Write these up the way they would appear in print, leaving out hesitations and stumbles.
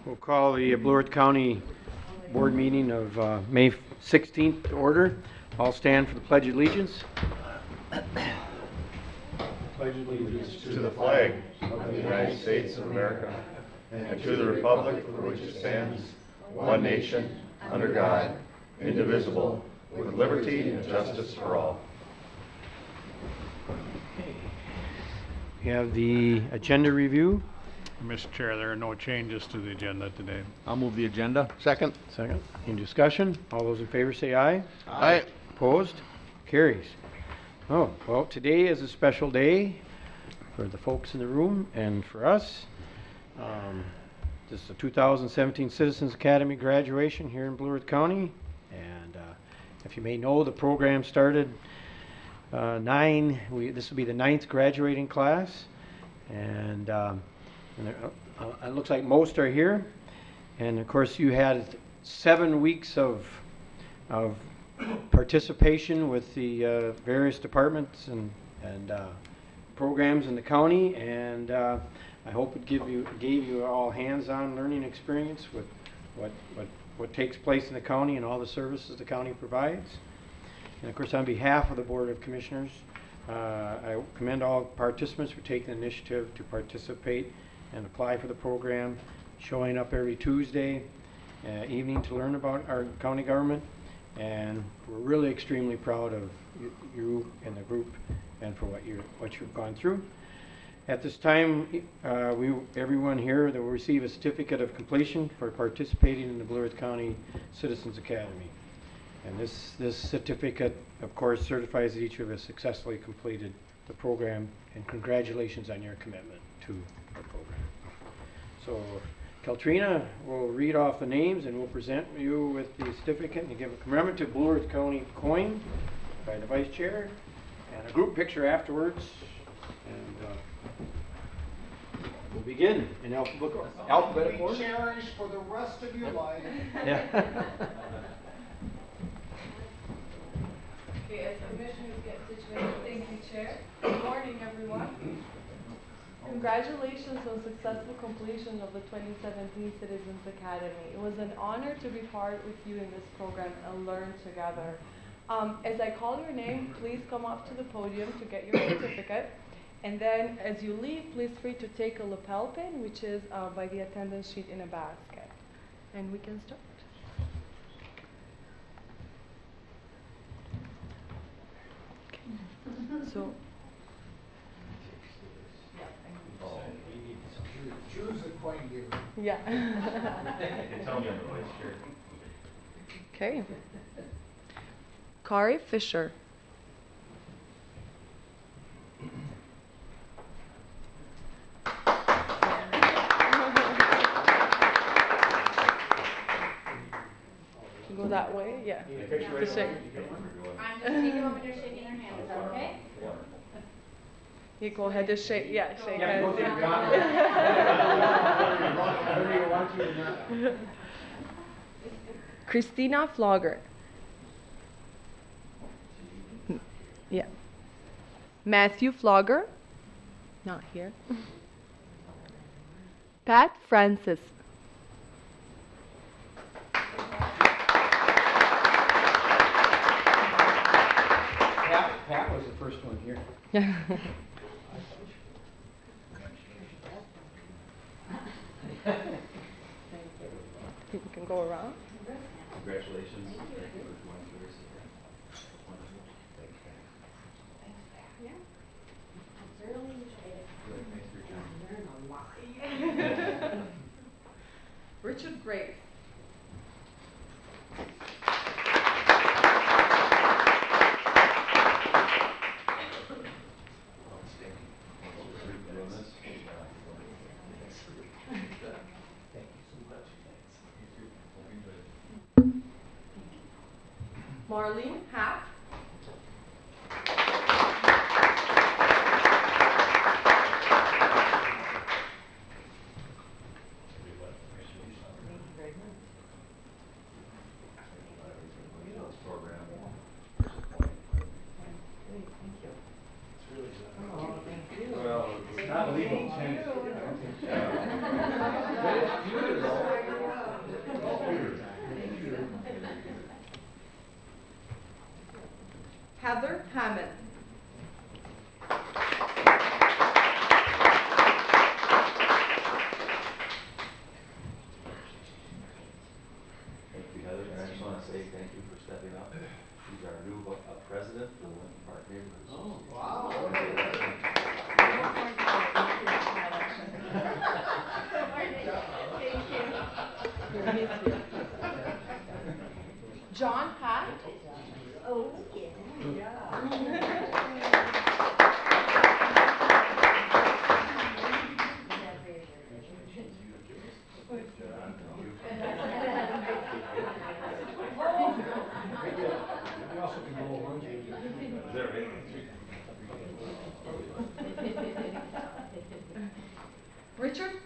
We'll call the Blue Earth County Board meeting of May 16th to order. All stand for the Pledge of Allegiance. Pledge allegiance to the flag of the United States of America and to the republic for which it stands, one nation, under God, indivisible, with liberty and justice for all. We have the agenda review. Mr. Chair, there are no changes to the agenda today. I'll move the agenda. Second. Any discussion? All those in favor say aye. Aye. Opposed? Carries. Oh, well, today is a special day for the folks in the room and for us. This is the 2017 Citizens Academy graduation here in Blue Earth County. And if you may know, the program started this will be the 9th graduating class. And it looks like most are here. And of course you had 7 weeks of participation with the various departments and programs in the county, and I hope it gave you all hands-on learning experience with what takes place in the county and all the services the county provides. And of course, on behalf of the Board of Commissioners, I commend all participants for taking the initiative to participate and apply for the program, showing up every Tuesday evening to learn about our county government. And we're really extremely proud of you and the group and for what you've gone through. At this time, everyone here that will receive a certificate of completion for participating in the Blue Earth County Citizens Academy. And this certificate, of course, certifies that each of us successfully completed the program, and congratulations on your commitment to our program. So Kaltrina will read off the names and we'll present you with the certificate and give a commemorative Blue Earth County coin by the Vice Chair and a group picture afterwards. And we'll begin in alphabetical order. Cherished for the rest of your life. Yeah. Okay, as commissioners get situated, thank you, Chair. Good morning, everyone. Congratulations on successful completion of the 2017 Citizens Academy. It was an honor to be part with you in this program and learn together. As I call your name, please come up to the podium to get your certificate. And then as you leave, please free to take a lapel pin, which is by the attendance sheet in a basket. And we can start. Okay. So. Choose a coin giver. Yeah. Tell me on the Vice Chair. Okay. Kari Fisher. Can you go that way? Yeah. The shake. I'm just taking over there shaking their hand. Is that okay? You go ahead to shake. Yeah, shake Yeah, hands. yeah. Christina Flogger. Yeah. Matthew Flogger. Not here. Pat Francis. Pat was the first one here. You can go around. Congratulations. Richard Grace. Marlene Hack. Well, it's not legal. But it's beautiful.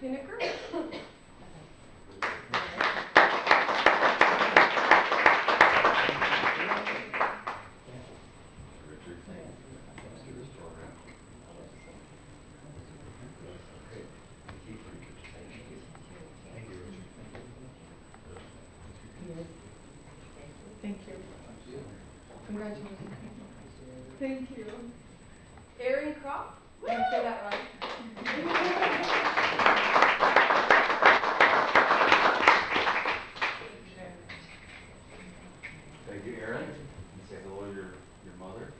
Hineker. Thank you. Congratulations. Thank you. Erin Crop. Did I say that right? Thank you, Aaron. And say hello to your mother.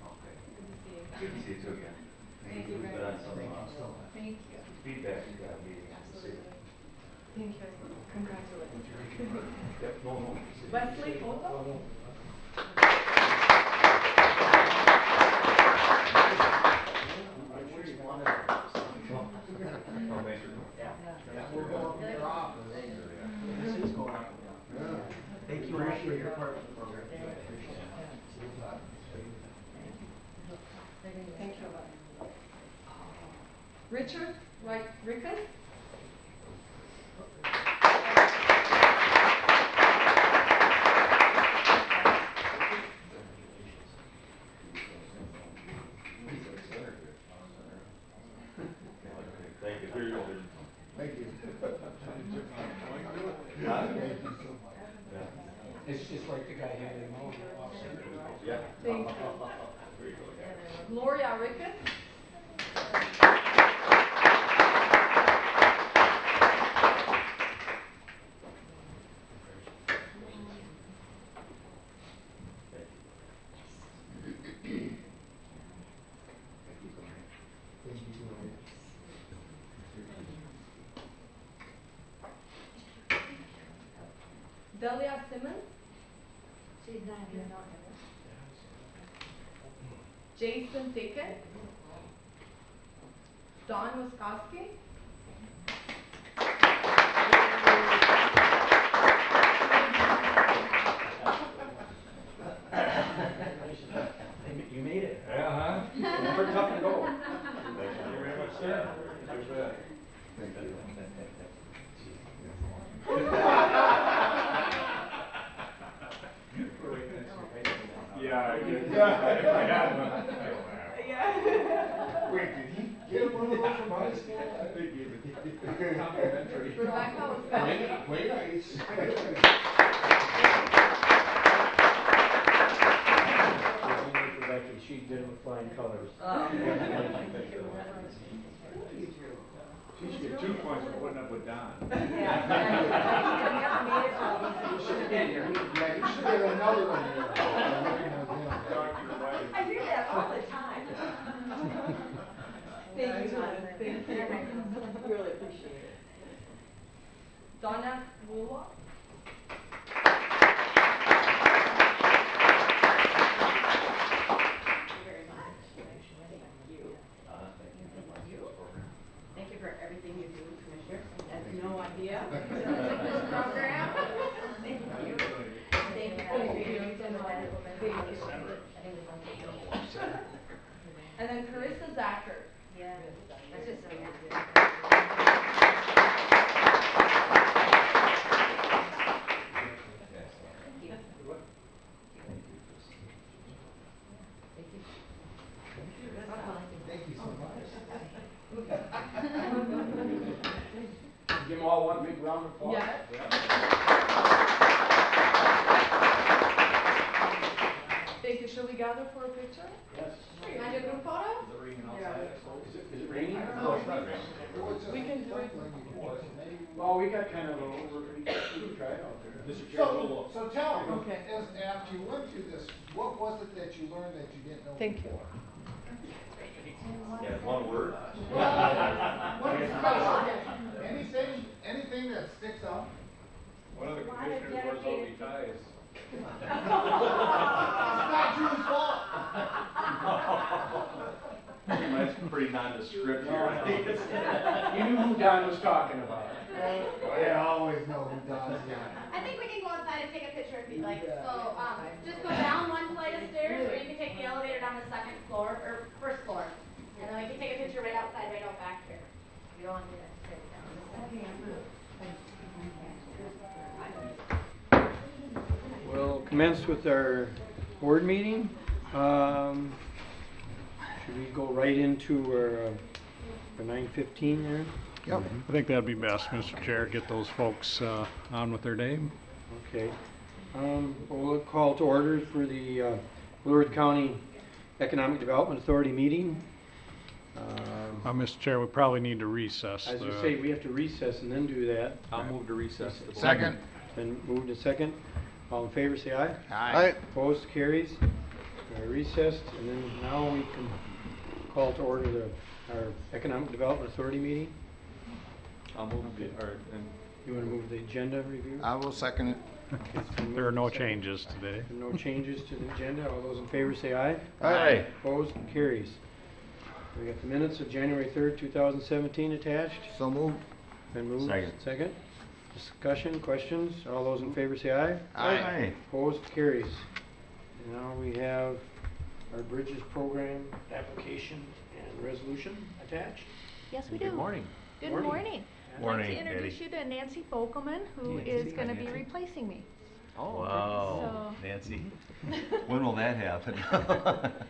Okay. Good to see you too again. Thank you very But much. Thank you. feedback you got meeting. Absolutely. Thank you. Congratulations. Yep, no. Wesley Otto. Oh, thank you. We're going to your office. Thank you all for your part of the program. Thank you. Richard Wright Rickus. Thank you. Here you go. Thank you. It's just like the guy handed him over. Yeah. Thank you. There you go. Yeah. Gloria Rickus. Delia Simmons. She's not here. Jason Thicken. Don Wiskowski. You made it. Yeah, huh? We're tough to go. Thank you very much, sir. You bet. Yeah, I did. I had one. Yeah. Wait, did he get one of those from high school? I think he did. Complimentary. Rebecca Wiskowski. Play nice. She did it with flying colors. She should get 2 points for putting up with Don. Yeah, you should get another one here. I hear that all the time. Thank you, Jonathan. Thank you. Really appreciate it. Donna Wula. Very much. Thank you. Thank you for everything you do, Commissioner. I had no idea. This program. Thank you. Thank you for being so wonderful. Thank you. And then Carissa Zacher. Yeah, that's just so nice. Thank you so much. Give them all one big round of applause. Yeah. Thank you. Should we gather for a picture? Yes. You want to do a group photo? Is it raining? No, it's not raining. We can do it. Well, we got kind of a, we can try it out there. So tell me, Okay. as after you went through this, what was it that you learned that you didn't know Thank you. before? Yeah, one word. Anything that sticks out? One of the commissioners wears OB ties. It's not Drew's fault. That's pretty nondescript here. I think it's. You knew who Don was talking about. Yeah, I always know who does, yeah. I think we can go outside and take a picture if you'd like. So, just go down one flight of stairs, or you can take the elevator down the second floor, or first floor. And then we can take a picture right outside, right out back here. You don't want to do that. commence with our board meeting. Should we go right into our 9:15 there? I think that'd be best, Mr. Chair, get those folks on with their day. Okay. We'll call to order for the Blue Earth County Economic Development Authority meeting. Mr. Chair, we probably need to recess. As you say, we have to recess and then do that. I'll move to recess. the board. Second. Then moved to second. All in favor, say aye. Aye. Opposed, carries. Recessed, and then now we can call to order our Economic Development Authority meeting. I'll move and You want to move the agenda review? I will second it. Okay, it's been There are moved no and seconded. changes today. No changes to the agenda. All those in favor say aye. Aye. Opposed, carries. We got the minutes of January 3rd, 2017 attached. So moved. Been moved. Second. Second. Discussion, questions? All those in favor say aye. Aye. Opposed, carries. And now we have our Bridges Program application and resolution attached. Yes, we do. Good morning. Good Morning. morning. I'd like Morning, to introduce Eddie. you to Nancy Bokelman, who Nancy. is going to Hi, be Nancy. replacing me. Oh, Wow, So- Nancy, when will that happen?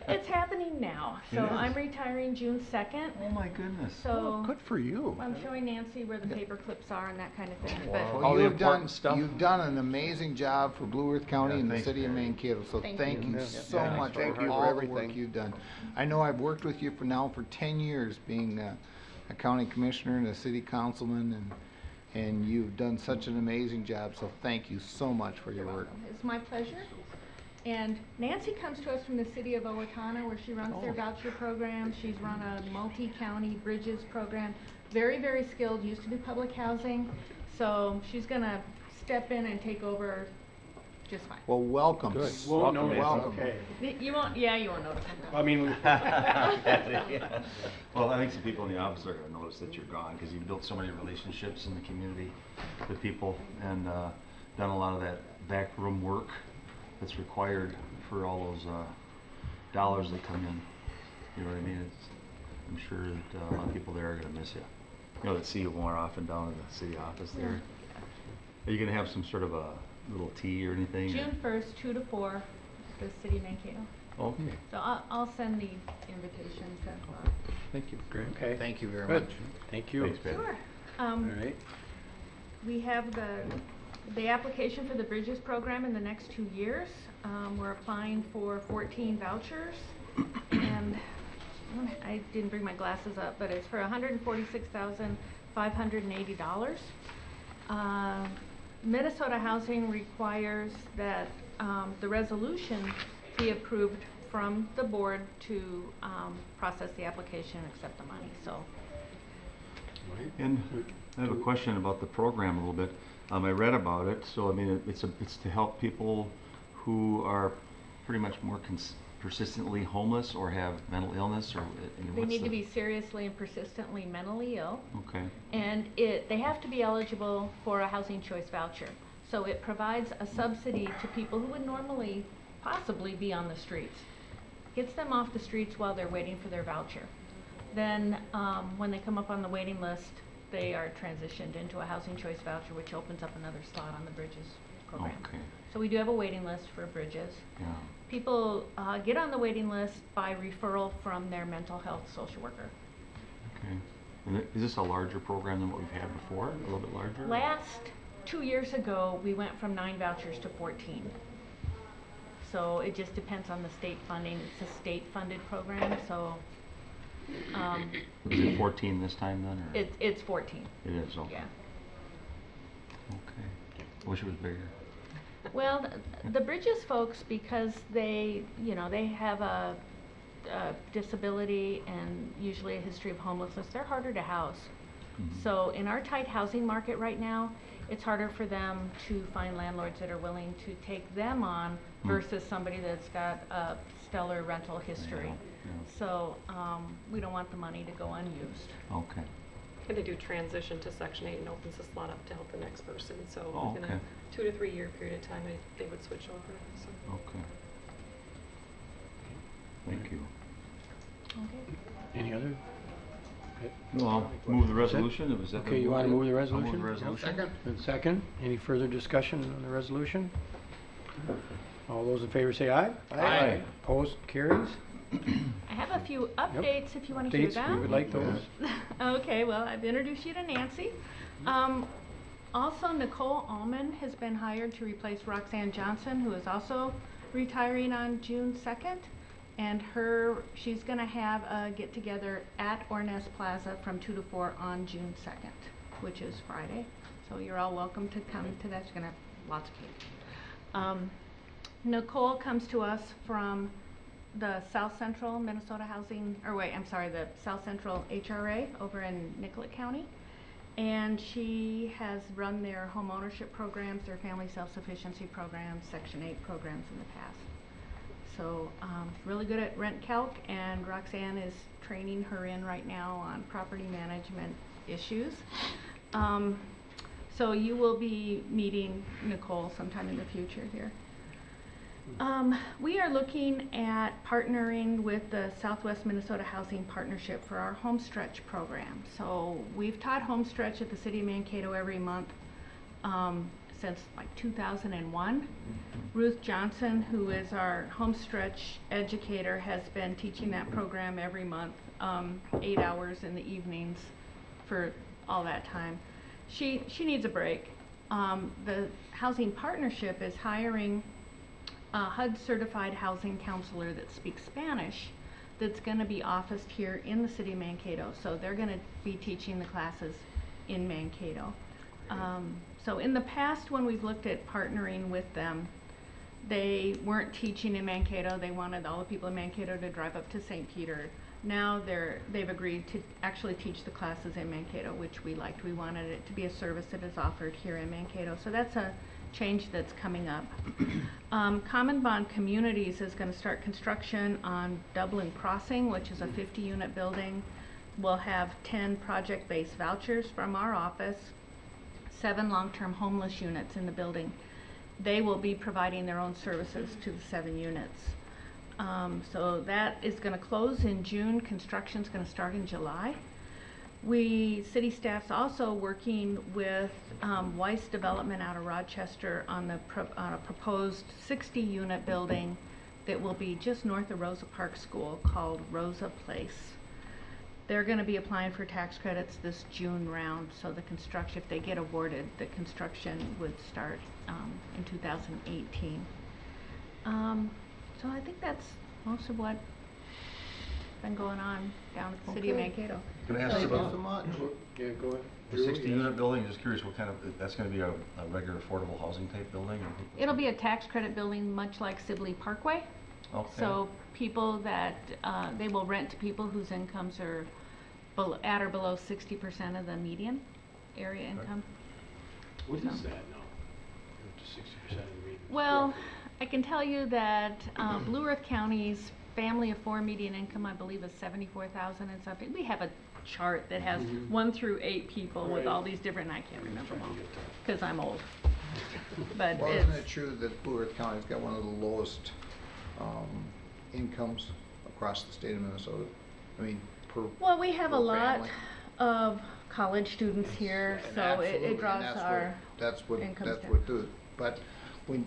It's happening now. So It is? I'm retiring June 2nd. Oh, my goodness. So for you. I'm showing Nancy where the paper clips are and that kind of thing. Wow. Well, All the you've done, important stuff. you've done an amazing job for Blue Earth County Yeah, and the thank city you. of Mankato, so Thank thank you. you Yeah. so Yeah, much thank for you for all the everything. work you've done. I know I've worked with you for now for 10 years, being a county commissioner and a city councilman, and you've done such an amazing job, so thank you so much for your work. It's my pleasure. And Nancy comes to us from the city of Owatonna, where she runs their voucher program. She's run a multi-county bridges program. Very, very skilled, used to do public housing. So she's gonna step in and take over just fine. Well, welcome. Good. Won't Welcome, know, welcome. okay. You won't, yeah, you won't notice. I mean, Well, I think some people in the office are gonna notice that you're gone, because you've built so many relationships in the community with people, and done a lot of that backroom work that's required for all those dollars that come in. You know what I mean? I'm sure that a lot of people there are gonna miss you. You know, that see you more often down in the city office there. Are you gonna have some sort of a little tea or anything? June 1st, 2 to 4, the city of Mankato. Okay. So I'll send the invitation to. Thank you. Great. okay. Thank you very Good. much. Thank you. Thanks, Patty. Sure. All right. We have the application for the Bridges program in the next 2 years. We're applying for 14 vouchers, and I didn't bring my glasses up, but it's for $146,580. Minnesota Housing requires that the resolution be approved from the board to process the application and accept the money, so. And I have a question about the program a little bit. I read about it, so I mean, it's to help people who are pretty much more persistently homeless or have mental illness, or I mean, They what's need to the- be seriously and persistently mentally ill, Okay, and they have to be eligible for a housing choice voucher. So it provides a subsidy to people who would normally possibly be on the streets. Gets them off the streets while they're waiting for their voucher. Then, when they come up on the waiting list, they are transitioned into a housing choice voucher, which opens up another slot on the Bridges program. okay, So we do have a waiting list for Bridges. yeah. People get on the waiting list by referral from their mental health social worker. Okay. And is this a larger program than what we've had before? A little bit larger? Last 2 years ago, we went from 9 vouchers to 14. So it just depends on the state funding. It's a state-funded program, so Is it 14 this time then, or? it's 14. It is, okay. Yeah. Okay. I wish it was bigger. Well, the Bridges folks, because they have a disability and usually a history of homelessness, they're harder to house. Mhm. So in our tight housing market right now, it's harder for them to find landlords that are willing to take them on versus somebody that's got a stellar rental history. Yeah, yeah. So we don't want the money to go unused. Okay. And they do transition to Section 8 and opens the slot up to help the next person. So Oh, in okay. a 2 to 3 year period of time, they would switch over. So. Okay. Thank you. Okay. Any other? Okay. No, I'll move the resolution. Was that Okay, you want to move the I'll resolution? move the resolution. Second. And second, any further discussion on the resolution? All those in favor say aye. Aye. Opposed, carries. I have a few updates if you want to hear Updates, them. we would like those. Okay, well, I've introduced you to Nancy. Also, Nicole Allman has been hired to replace Roxanne Johnson, who is also retiring on June 2nd. And she's going to have a get-together at Ornez Plaza from 2 to 4 on June 2nd, which is Friday. So you're all welcome to come to that. She's going to have lots of cake. Nicole comes to us from the South Central Minnesota Housing, the South Central HRA over in Nicollet County. And she has run their home ownership programs, their family self-sufficiency programs, Section 8 programs in the past. So really good at rent calc, and Roxanne is training her in right now on property management issues. So you will be meeting Nicole sometime in the future here. We are looking at partnering with the Southwest Minnesota Housing Partnership for our Homestretch program. So we've taught Homestretch at the City of Mankato every month since like 2001. Ruth Johnson, who is our Homestretch educator, has been teaching that program every month, 8 hours in the evenings for all that time. She needs a break. The Housing Partnership is hiring a HUD certified housing counselor that speaks Spanish that's going to be officed here in the City of Mankato. So they're going to be teaching the classes in Mankato. So in the past, when we've looked at partnering with them, they weren't teaching in Mankato. They wanted all the people in Mankato to drive up to St. Peter. Now they've agreed to actually teach the classes in Mankato, which we liked. We wanted it to be a service that is offered here in Mankato. So that's a change that's coming up. Common Bond Communities is going to start construction on Dublin Crossing, which is a 50-unit building. We'll have 10 project-based vouchers from our office, 7 long-term homeless units in the building. They will be providing their own services to the 7 units. So that is going to close in June. Construction's going to start in July. City staff's also working with Weiss Development out of Rochester on a proposed 60-unit building that will be just north of Rosa Park School called Rosa Place. They're going to be applying for tax credits this June round, so the construction, if they get awarded, the construction would start in 2018. So I think that's most of what's been going on down at the City of Mankato. Can I ask you about Yeah, go ahead. the 60-unit building? Just curious what kind of, that's going to be a regular affordable housing type building? Or It'll be a tax credit building much like Sibley Parkway. Okay. So people that, they will rent to people whose incomes are at or below 60% of the median area income. What is that now? Up to 60% of the median. Well, I can tell you that Blue Earth County's family of 4 median income, I believe, is 74,000 and something. We have a chart that has 1 through 8 people with all these different, I can't remember them all, because I'm old. But Well, isn't it true that Blue Earth County's got one of the lowest incomes across the state of Minnesota? I mean, well, we have a per lot family. of college students here, And so absolutely, it draws and our that's what incomes that's down. what do it. But when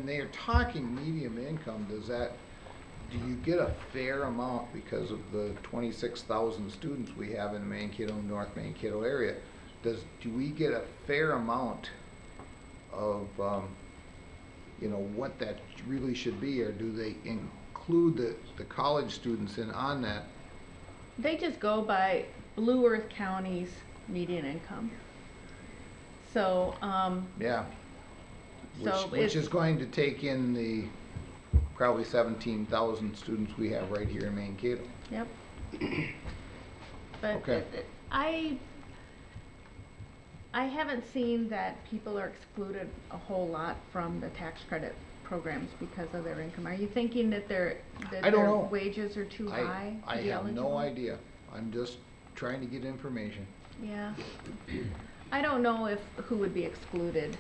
they're talking medium income, do you get a fair amount because of the 26,000 students we have in the Mankato, North Mankato area? Do we get a fair amount of what that really should be, or do they include the college students in on that? They just go by Blue Earth County's median income. So, Yeah. so Which is going to take in the probably 17,000 students we have right here in Mankato. Yep. But Okay. I haven't seen that people are excluded a whole lot from the tax credit programs because of their income. Are you thinking that I don't their know. wages are too high I to be have eligible? no idea. I'm just trying to get information. Yeah. I don't know who would be excluded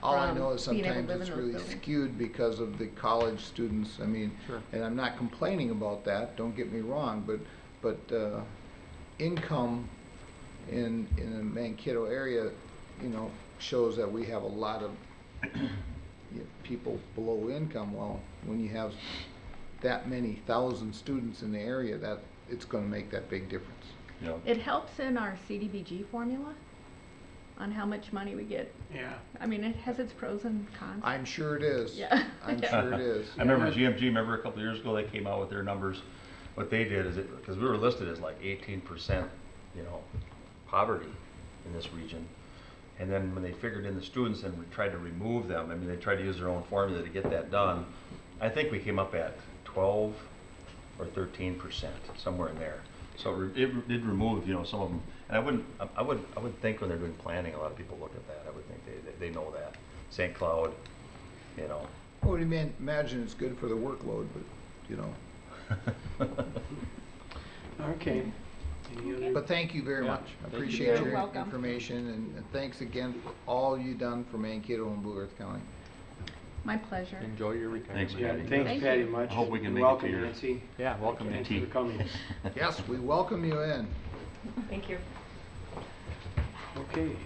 All I from know is being able to sometimes live it's in those really buildings. skewed because of the college students. I mean, and I'm not complaining about that, don't get me wrong, but income in the Mankato area, shows that we have a lot of people below income. Well, when you have that many thousand students in the area, that it's gonna make that big difference. Yeah. It helps in our CDBG formula on how much money we get. Yeah. I mean, it has its pros and cons. I'm sure it is. Yeah. I'm sure it is. I remember GMG, remember a couple of years ago, they came out with their numbers. What they did is, because we were listed as like 18%, you know, poverty in this region. And then when they figured in the students and tried to remove them, I mean, they tried to use their own formula to get that done. I think we came up at 12 or 13%, somewhere in there. So it did remove, you know, some of them. And I would think when they're doing planning, a lot of people look at that. I would think they know that. St. Cloud, you know. I would imagine it's good for the workload, but, you know. Okay. Any other? But thank you very Yeah. much. I Thank you. appreciate You're your welcome. information, and thanks again for all you done for Mankato and Blue Earth County. My pleasure. Enjoy your retirement. Thanks, Yeah, Patty. thanks Thank Patty you. much. I hope we can And make it welcome, to your- Nancy. Yeah, welcome Thanks Nancy. for coming. Yes, we welcome you in. Thank you. Okay.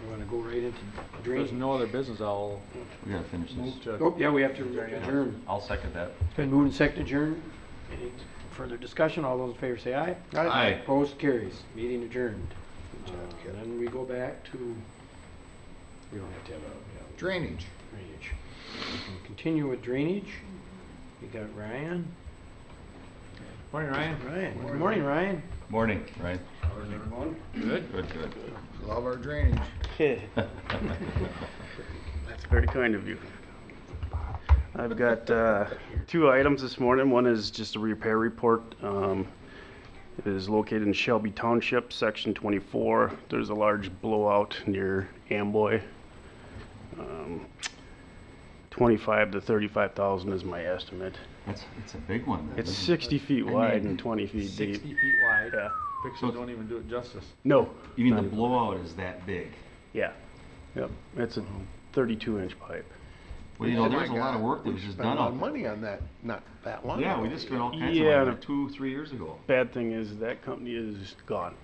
You wanna go right into If drainage? there's no other business, I'll We gotta finish this. move to. Oh, yeah, we have to adjourn. I'll second that. It's been moved and seconded to adjourn. Any further discussion? All those in favor say aye. Aye. Opposed, carries. Meeting adjourned. And then we go back to, we don't have to have a Drainage. drainage. We can continue with drainage. We got Ryan. Morning, Ryan. Ryan, good morning, Ryan. Morning, right? Good. Good, good. Love our drainage. That's very kind of you. I've got two items this morning. One is just a repair report. It is located in Shelby Township, Section 24. There's a large blowout near Amboy. 25 to 35,000 is my estimate. It's a big one. It's 60 feet wide and 20 feet 60 deep. feet wide. Yeah. Pictures don't even do it justice. No. You mean the not- blowout is that big? Yeah. Yep. It's a 32-inch pipe. Well, you know, Oh my there's a lot of God. work that was just done out there. on that not that long Yeah, we just spent all kinds Yeah, of money the- 2-3 years ago. Bad thing is that company is gone.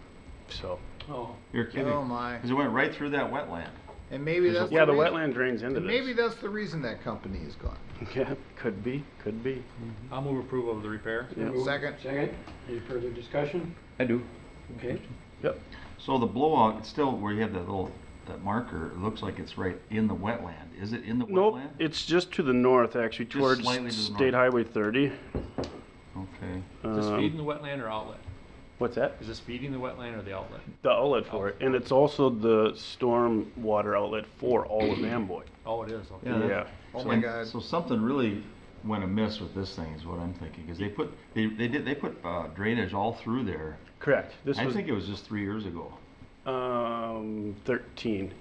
So. Oh. You're kidding. Oh, my. Because it went right through that wetland. And maybe There's a- that's Yeah, the reason- wetland drains into and this. maybe that's the reason that company is gone. Yeah, could be, could be. I'll move approval of the repair. Yeah. Moved. Second. Second. Any further discussion? I do. Okay. Yep. So the blowout, it's still where you have that marker, it looks like it's right in the wetland. Is it in the Nope, wetland? it's just to the north, actually, Just towards slightly to the State north. Highway 30. Okay. Is this Um, feeding the wetland or outlet? What's that? Is this feeding the wetland or the outlet? The outlet for it, and it's also the storm water outlet for all of Amboy. Oh, it is, okay. Yeah. Yeah. Oh my And God. So something really went amiss with this thing is what I'm thinking, because they put drainage all through there. Correct. This I was think it was just 3 years ago. 13. 13?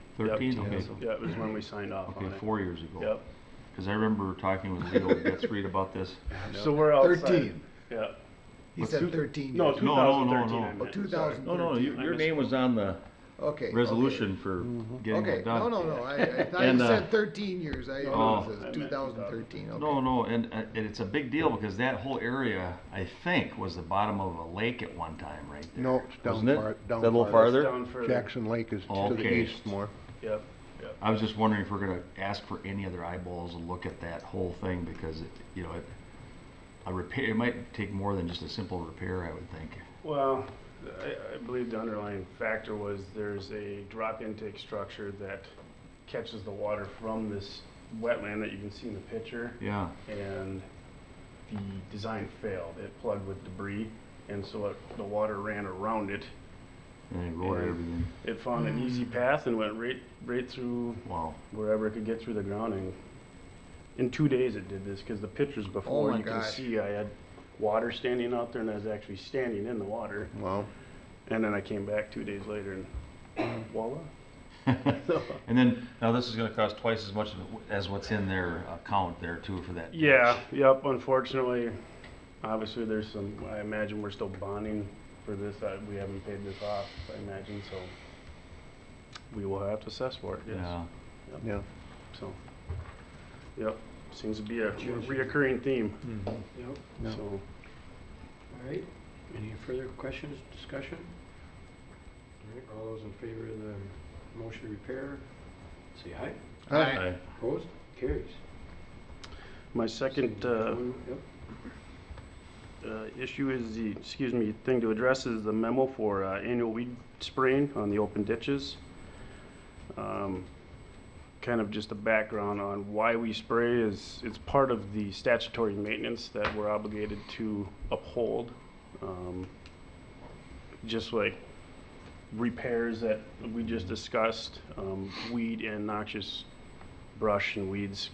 Yep. Okay. Yeah, it was when we signed off Okay, on it. 4 years ago. Yep. Because I remember talking with Leo Getzried about this. So we're outside. 13. Yeah. He said 13 No, years. 2013. no. I meant. Oh, 2013. No, no, your name was on the Okay. resolution for getting Okay, that done. no, I thought And, you said 13 years, I Oh. know it I says meant 2013, okay. No, and it's a big deal because that whole area, I think, was the bottom of a lake at one time, right there. No, it's down Wasn't it? far, Is down that a little farther. farther? Down further. Jackson Lake is to the Okay. east more. Yep. Yep. I was just wondering if we're gonna ask for any other eyeballs to look at that whole thing because, a repair, it might take more than just a simple repair, I would think. Well, I believe the underlying factor was there's a drop intake structure that catches the water from this wetland that you can see in the picture. Yeah. And the design failed. It plugged with debris, and so the water ran around it. And it roared And everything. It found an easy path and went right through Wow. wherever it could get through the ground. And in 2 days it did this, because the pictures before my you can gosh. see I had water standing out there, and I was actually standing in the water. Wow. And then I came back 2 days later and voila. And then, now this is gonna cost twice as much as what's in their account there too for that. Yeah, yep, unfortunately, obviously there's some, I imagine we're still bonding for this, we haven't paid this off, I imagine, so we will have to assess for it, yes. Yeah. Yep. Yeah. So, yep, seems to be a reoccurring theme, Yep. Yeah. so. All right. Any further questions, discussion? All right, all those in favor of the motion to repair, say aye. Aye. Opposed? Carries. My second Yep. issue is thing to address is the memo for annual weed spraying on the open ditches. Kind of just a background on why we spray is it's part of the statutory maintenance that we're obligated to uphold. Just like repairs that we just discussed, weed and noxious brush and weeds,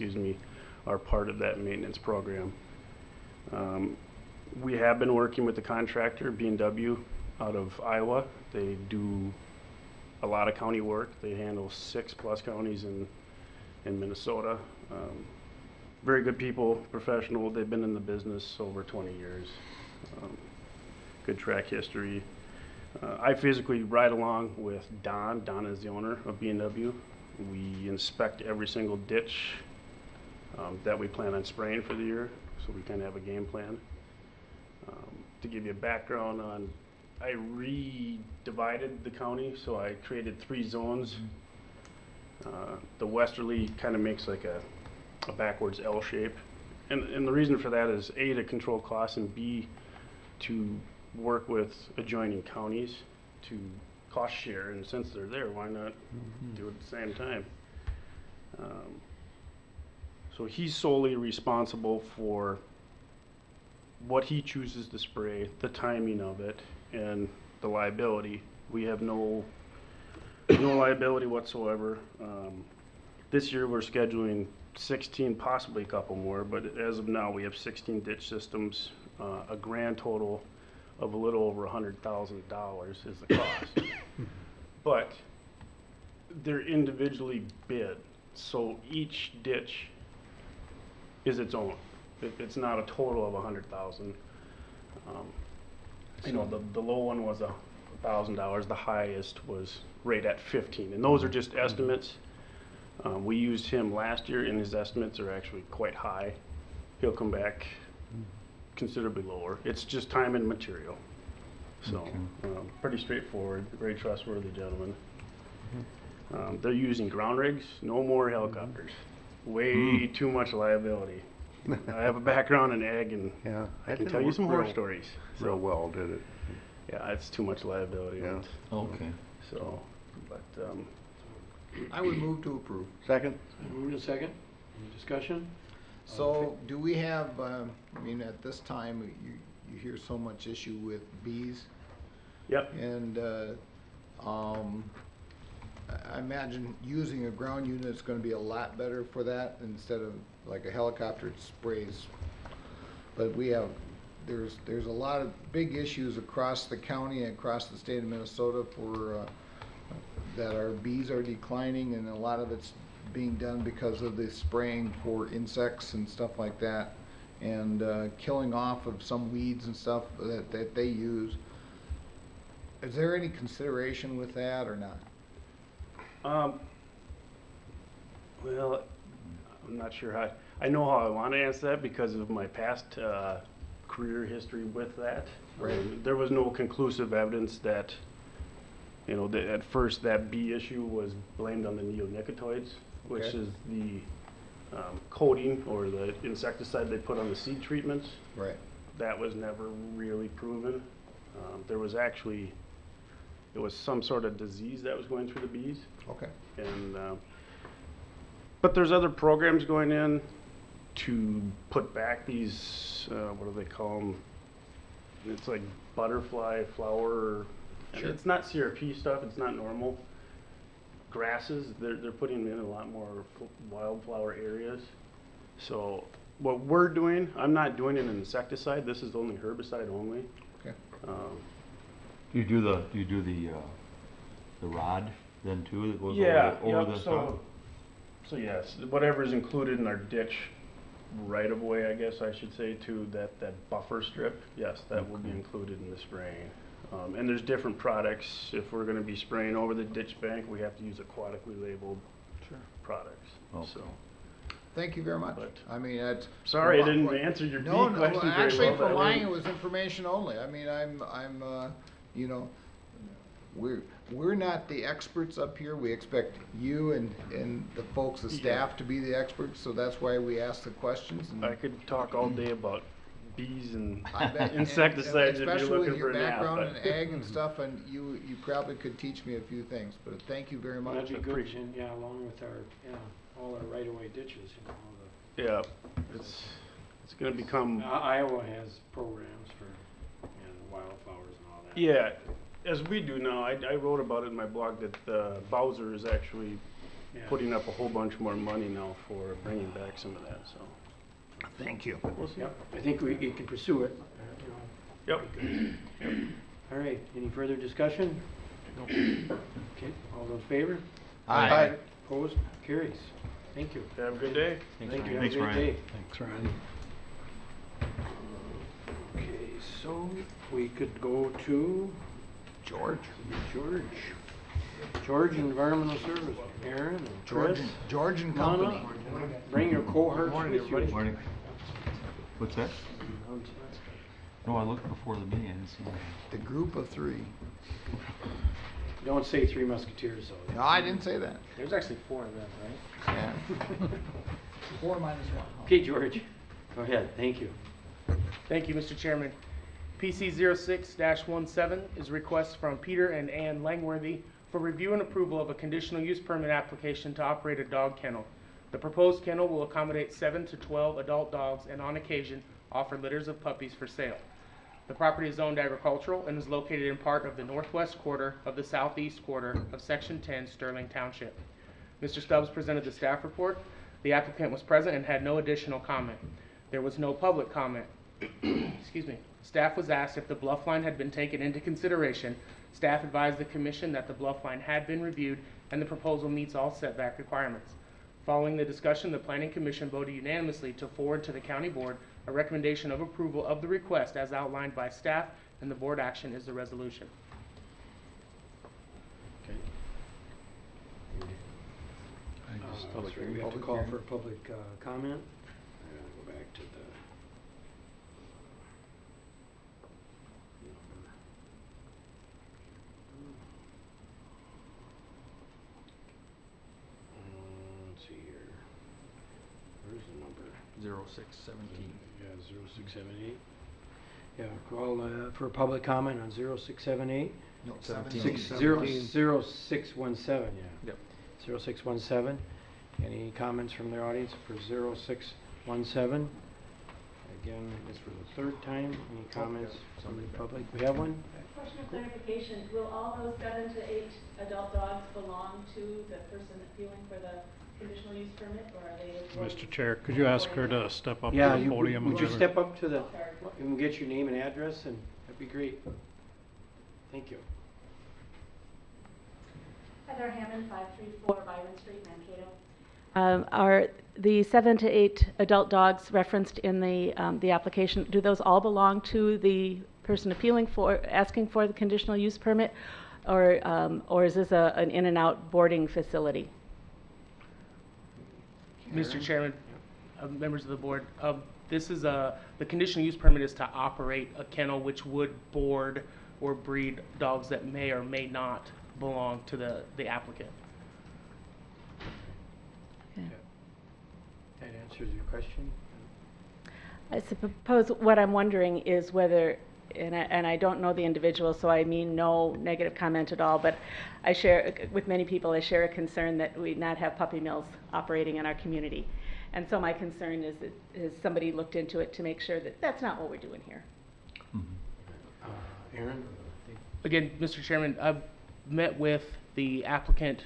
are part of that maintenance program. We have been working with the contractor, B&W, out of Iowa. They do a lot of county work. They handle 6+ counties in Minnesota. Very good people, professional. They've been in the business over 20 years. Good track history. I physically ride along with Don. Don is the owner of B&W. We inspect every single ditch that we plan on spraying for the year, so we kind of have a game plan. To give you a background on, I re-divided the county, so I created 3 zones. The westerly kind of makes like a backwards L shape. And the reason for that is A, to control costs, and B, to work with adjoining counties to cost share. And since they're there, why not do it at the same time? So he's solely responsible for what he chooses to spray, the timing of it, and the liability. We have no liability whatsoever. This year we're scheduling 16, possibly a couple more, but as of now we have 16 ditch systems. A grand total of a little over $100,000 is the cost. But they're individually bid, so each ditch is its own. It's not a total of 100,000. You know, the low one was $1,000. The highest was right at 15, and those are just estimates. We used him last year, and his estimates are actually quite high. He'll come back considerably lower. It's just time and material. So pretty straightforward. Very trustworthy gentleman. They're using ground rigs, no more helicopters. Way too much liability. I have a background in ag, and Yeah, I can tell you some horror stories. Real well, did it? Yeah, it's too much liability. Yeah. Okay. So, but I would move to approve. Second? Move to second. Any discussion? So, do we have, I mean, at this time, you hear so much issue with bees, Yep. and I imagine using a ground unit is gonna be a lot better for that instead of like a helicopter sprays. But we have, there's a lot of big issues across the county and across the state of Minnesota for, that our bees are declining, and a lot of it's being done because of the spraying for insects and stuff like that, and killing off of some weeds and stuff that they use. Is there any consideration with that or not? Well, I'm not sure how, I know how I want to answer that because of my past career history with that. Right. There was no conclusive evidence that, you know, that at first that bee issue was blamed on the neonicotinoids, which Okay. is the coating or the insecticide they put on the seed treatments. Right. That was never really proven. There was actually, it was some sort of disease that was going through the bees. Okay. And but there's other programs going in to put back these what do they call them? It's like butterfly flower. Sure. It's not CRP stuff. It's not normal grasses. They're putting in a lot more wildflower areas. So what we're doing, I'm not doing an insecticide. This is only herbicide only. Okay. You do the rod then too that goes Yeah, over yep, the top? so yes, whatever is included in our ditch right of way, I guess I should say, to that buffer strip, yes, that will be included in the spraying. And there's different products. If we're going to be spraying over the ditch bank, we have to use aquatically labeled products. Okay. So, Thank you very much. But- I mean, that's. sorry I didn't answer your bee No, question very actually, well, but for I mine, mean- it was information only. I mean, I'm, you know, we're not the experts up here. We expect you and the folks, the staff, to be the experts, so that's why we ask the questions. And I could talk all day about bees and I bet- insecticides if you're especially looking with your for a nap. background but- in ag and stuff, and you probably could teach me a few things, but thank you very much. That'd be good, appreciate and, yeah, along with our, all our right-of-way ditches, all Yeah, it's gonna become, Iowa has programs for, wildflowers and all that. yeah, as we do now. I wrote about it in my blog that Bowser is actually Yeah. putting up a whole bunch more money now for bringing back some of that, so. Thank you. We'll see. Yep, I think we can pursue it, Yep. All right, any further discussion? Okay, all those in favor? Aye. Opposed? Carries. Thank you. Have a good day. Thank you. Have a Thanks, great Ryan. day. Thanks, Ryan. Okay, so we could go to George. George Environmental Service, Aaron and Chris. George and Come on Company. up. Bring your cohorts with you. Morning. What's that? No, I looked before the meeting, I didn't see anything. The group of three. Don't say Three Musketeers though. No, I didn't say that. There's actually 4 of them, right? Yeah. 4 minus 1. Okay, George, go ahead, thank you. Thank you, Mr. Chairman. PC 06-17 is a request from Peter and Ann Langworthy for review and approval of a conditional use permit application to operate a dog kennel. The proposed kennel will accommodate 7 to 12 adult dogs and on occasion offer litters of puppies for sale. The property is zoned agricultural and is located in part of the northwest quarter of the southeast quarter of Section 10 Sterling Township. Mr. Stubbs presented the staff report. The applicant was present and had no additional comment. There was no public comment. Excuse me. Staff was asked if the bluff line had been taken into consideration. Staff advised the commission that the bluff line had been reviewed and the proposal meets all setback requirements. Following the discussion, the Planning Commission voted unanimously to forward to the County Board a recommendation of approval of the request as outlined by staff, and the board action is the resolution. Okay. So we have to call for public comment. Go back to the let's see here. Where's the number? 0617. Yeah, 0678. Yeah, call for public comment on 0678. No, 0617, yeah. Yep. 0617. Any comments from the audience for 0617? Again, this for the third time. Any comments from the public? We have one? Question of clarification, will all those 7 to 8 adult dogs belong to the person appealing for the conditional use permit, or are they? Mr. Chair, could you ask her to step up to Yeah, the podium? would and you give her- step up to the, and we'll get your name and address, and that'd be great. Thank you. Heather Hammond, 534 Byron Street, Mankato. Are the 7 to 8 adult dogs referenced in the application, do those all belong to the person asking for the conditional use permit, or is this an in and out boarding facility? Mr. Chairman, members of the board, this is the conditional use permit is to operate a kennel which would board or breed dogs that may or may not belong to the applicant. Okay. That answers your question? I suppose what I'm wondering is whether, and I don't know the individual, so I mean no negative comment at all, but I share, with many people, I share a concern that we not have puppy mills operating in our community. And so my concern is that, has somebody looked into it to make sure that that's not what we're doing here? Aaron? Again, Mr. Chairman, I've met with the applicant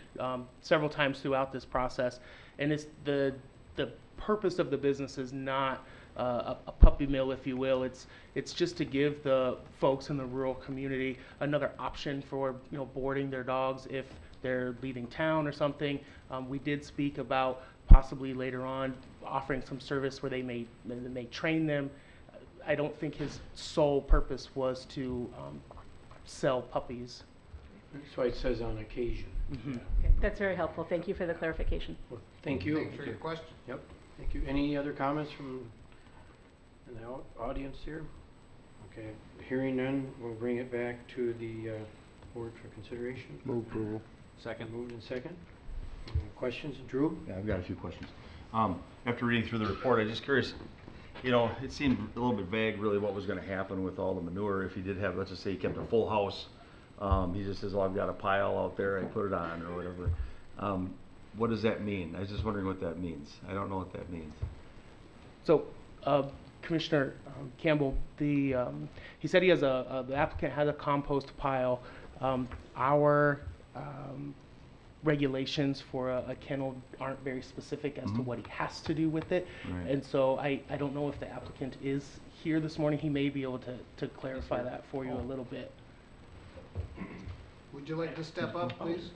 several times throughout this process, and it's the purpose of the business is not a puppy mill, if you will. It's just to give the folks in the rural community another option for boarding their dogs if they're leaving town or something. We did speak about possibly later on offering some service where they may train them. I don't think his sole purpose was to sell puppies. That's why it says on occasion. Mm-hmm. Okay, that's very helpful. Thank you for the clarification. Well, thank you. Thanks for your question. Yep, thank you. Any other comments from the audience here? Okay, hearing none, we'll bring it back to the board for consideration. Move approval. Second. Moved and second. Questions? Drew? Yeah, I've got a few questions. After reading through the report, I'm just curious, you know, it seemed a little bit vague really what was gonna happen with all the manure. If he did have, let's just say he kept a full house, he just says, oh, I've got a pile out there, I put it on or whatever. What does that mean? I was just wondering what that means. I don't know what that means. So, Commissioner Campbell, he said he has the applicant has a compost pile. Our regulations for a kennel aren't very specific as to what he has to do with it. Right. And so I don't know if the applicant is here this morning. He may be able to clarify that for you a little bit. Would you like to step up, please?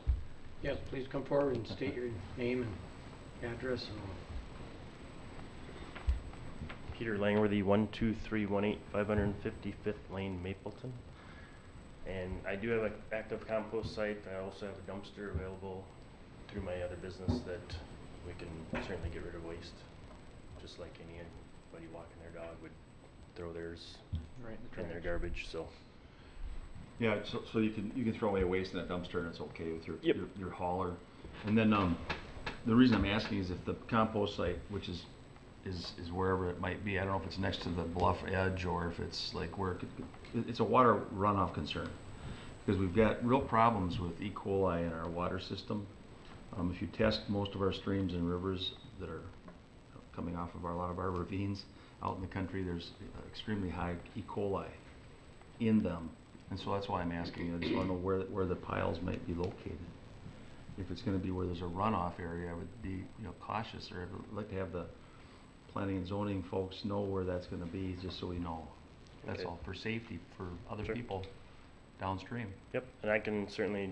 Yes, please come forward and state your name and address. And Peter Langworthy, 12318 555th Lane, Mapleton. And I do have an active compost site. I also have a dumpster available through my other business that we can certainly get rid of waste, just like anybody walking their dog would throw theirs right in their garbage. So Yeah, so you can throw away waste in a dumpster and it's okay with your hauler. And then the reason I'm asking is if the compost site, which is wherever it might be, I don't know if it's next to the bluff edge or if it's like where it's a water runoff concern, because we've got real problems with E. coli in our water system. If you test most of our streams and rivers that are coming off of a lot of our ravines out in the country, there's extremely high E. coli in them. And so that's why I'm asking you. I just want to know where the piles might be located. If it's going to be where there's a runoff area, I would be cautious, or I'd like to have the planning and zoning folks know where that's going to be, just so we know. That's Okay. all for safety for other Sure. people downstream. Yep, and I can certainly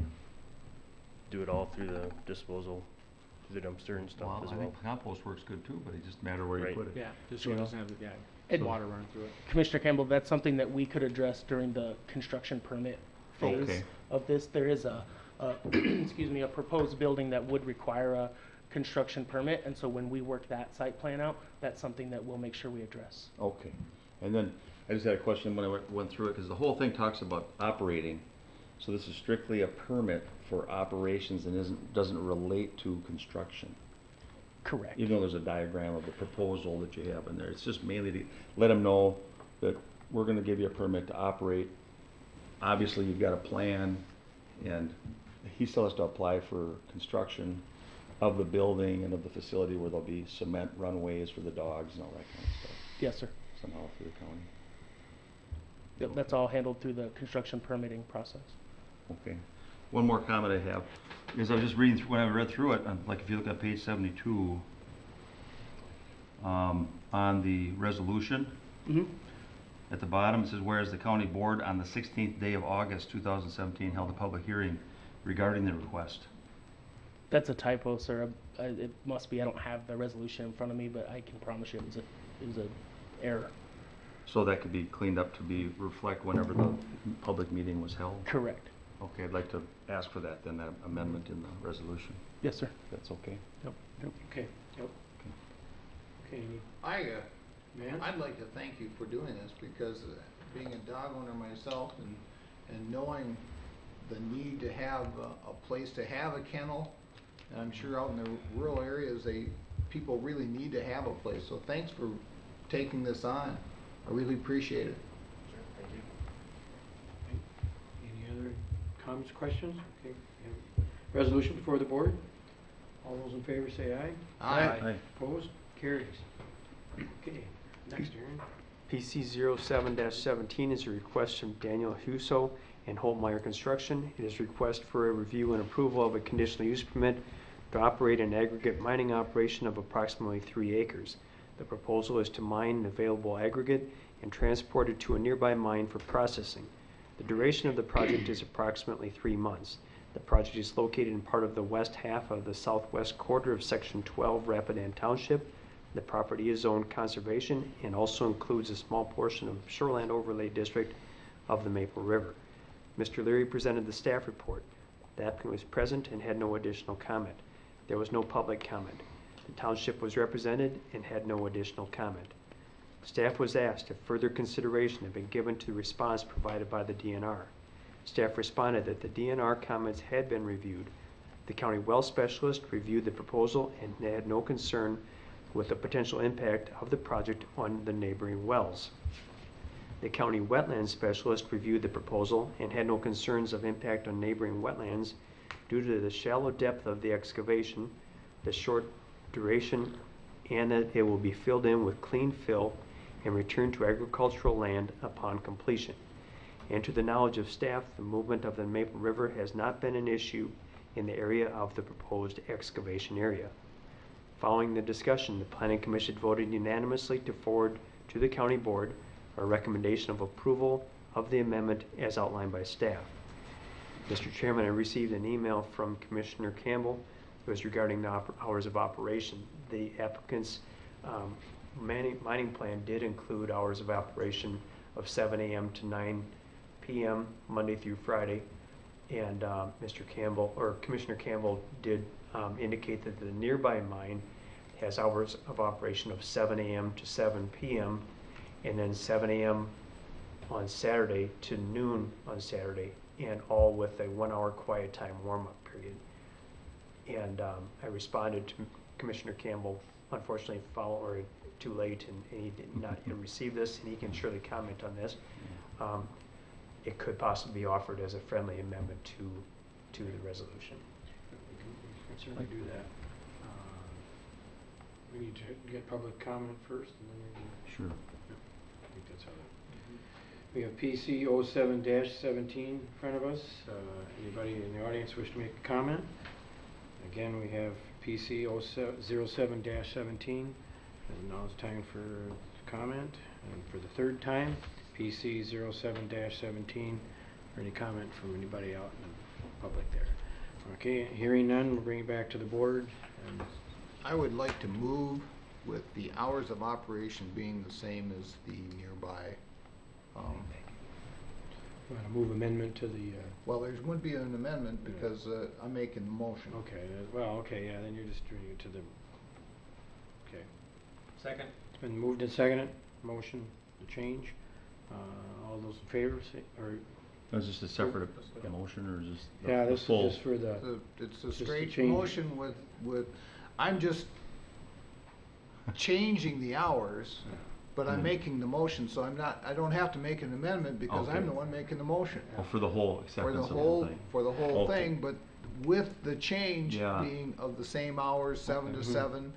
do it all through the disposal, through the dumpster and stuff Well, as I well. think compost works good too, but it just matter where you Right. put it. Yeah, just so it doesn't have, And- water running through it. Commissioner Campbell, that's something that we could address during the construction permit phase Okay. of this. There is a excuse me, a proposed building that would require a construction permit, and so when we work that site plan out, that's something that we'll make sure we address. Okay. And then I just had a question when I went through it, because the whole thing talks about operating. So this is strictly a permit for operations and doesn't relate to construction. Correct. Even though there's a diagram of the proposal that you have in there. It's just mainly to let them know that we're gonna give you a permit to operate. Obviously, you've got a plan, and he still has to apply for construction of the building and of the facility where there'll be cement runways for the dogs and all that kind of stuff. Yes, sir. Somehow through the county. Yep, that's all handled through the construction permitting process. Okay. One more comment I have is I was just reading through, when I read through it, like if you look at page 72, on the resolution, at the bottom it says, whereas the county board on the 16th day of August 2017 held a public hearing regarding the request. That's a typo, sir. It must be. I don't have the resolution in front of me, but I can promise you it was a error. So that could be cleaned up to reflect whenever the public meeting was held? Correct. Okay, I'd like to ask for that, then, that amendment in the resolution. Yes, sir. If that's okay? Yep. Okay. Yep. Okay. I'd like to thank you for doing this, because being a dog owner myself and knowing the need to have a place to have a kennel, and I'm sure out in the rural areas people really need to have a place. So thanks for taking this on. I really appreciate it. Thank you. Any other comments, questions? Okay. Resolution before the board. All those in favor say aye. Aye. Opposed? Carries. Okay. Next, Aaron. PC 07-17 is a request from Daniel Huso and Holtmeyer Construction. It is a request for a review and approval of a conditional use permit to operate an aggregate mining operation of approximately 3 acres. The proposal is to mine an available aggregate and transport it to a nearby mine for processing. The duration of the project is approximately 3 months. The project is located in part of the west half of the southwest quarter of Section 12 Rapidan Township. The property is zoned conservation and also includes a small portion of Shoreland Overlay District of the Maple River. Mr. Leary presented the staff report. The applicant was present and had no additional comment. There was no public comment. The township was represented and had no additional comment. Staff was asked if further consideration had been given to the response provided by the DNR. Staff responded that the DNR comments had been reviewed. The county well specialist reviewed the proposal and had no concern with the potential impact of the project on the neighboring wells. The county wetlands specialist reviewed the proposal and had no concerns of impact on neighboring wetlands due to the shallow depth of the excavation, the short duration, and that it will be filled in with clean fill and returned to agricultural land upon completion. And to the knowledge of staff, the movement of the Maple River has not been an issue in the area of the proposed excavation area. Following the discussion, the Planning Commission voted unanimously to forward to the County Board a recommendation of approval of the amendment as outlined by staff. Mr. Chairman, I received an email from Commissioner Campbell. It was regarding the hours of operation. The applicant's mining plan did include hours of operation of 7 a.m. to 9 p.m. Monday through Friday. And Mr. Campbell, or Commissioner Campbell, did indicate that the nearby mine has hours of operation of 7 a.m. to 7 p.m. and then 7 a.m. on Saturday to noon on Saturday, and all with a 1-hour quiet time warm-up period. And I responded to Commissioner Campbell, unfortunately too late, and he did not receive this, and he can surely comment on this. It could possibly be offered as a friendly amendment to the resolution. We can certainly do that. We need to get public comment first, and then we can... Sure. I think that's how that... We have PC 07-17 in front of us. Anybody in the audience wish to make a comment? Again, we have PC 07-17, and now it's time for comment. And for the third time, PC 07-17, or any comment from anybody out in the public there. Okay, hearing none, we'll bring it back to the board. And I would like to move with the hours of operation being the same as the nearby. You want to move amendment to the... Well, there wouldn't be an amendment because I'm making the motion. Okay, well, okay, yeah, then you're just doing it to the... Okay. Second. It's been moved and seconded, motion to change. All those in favor, say, or... Is this a separate motion, or is this yeah, the this full? is just for the... It's a straight motion with, I'm just changing the hours, but I'm making the motion, so I don't have to make an amendment because I'm the one making the motion. Well, for the whole acceptance of the whole thing. For the whole thing, but with the change being of the same hours, 7 to 7,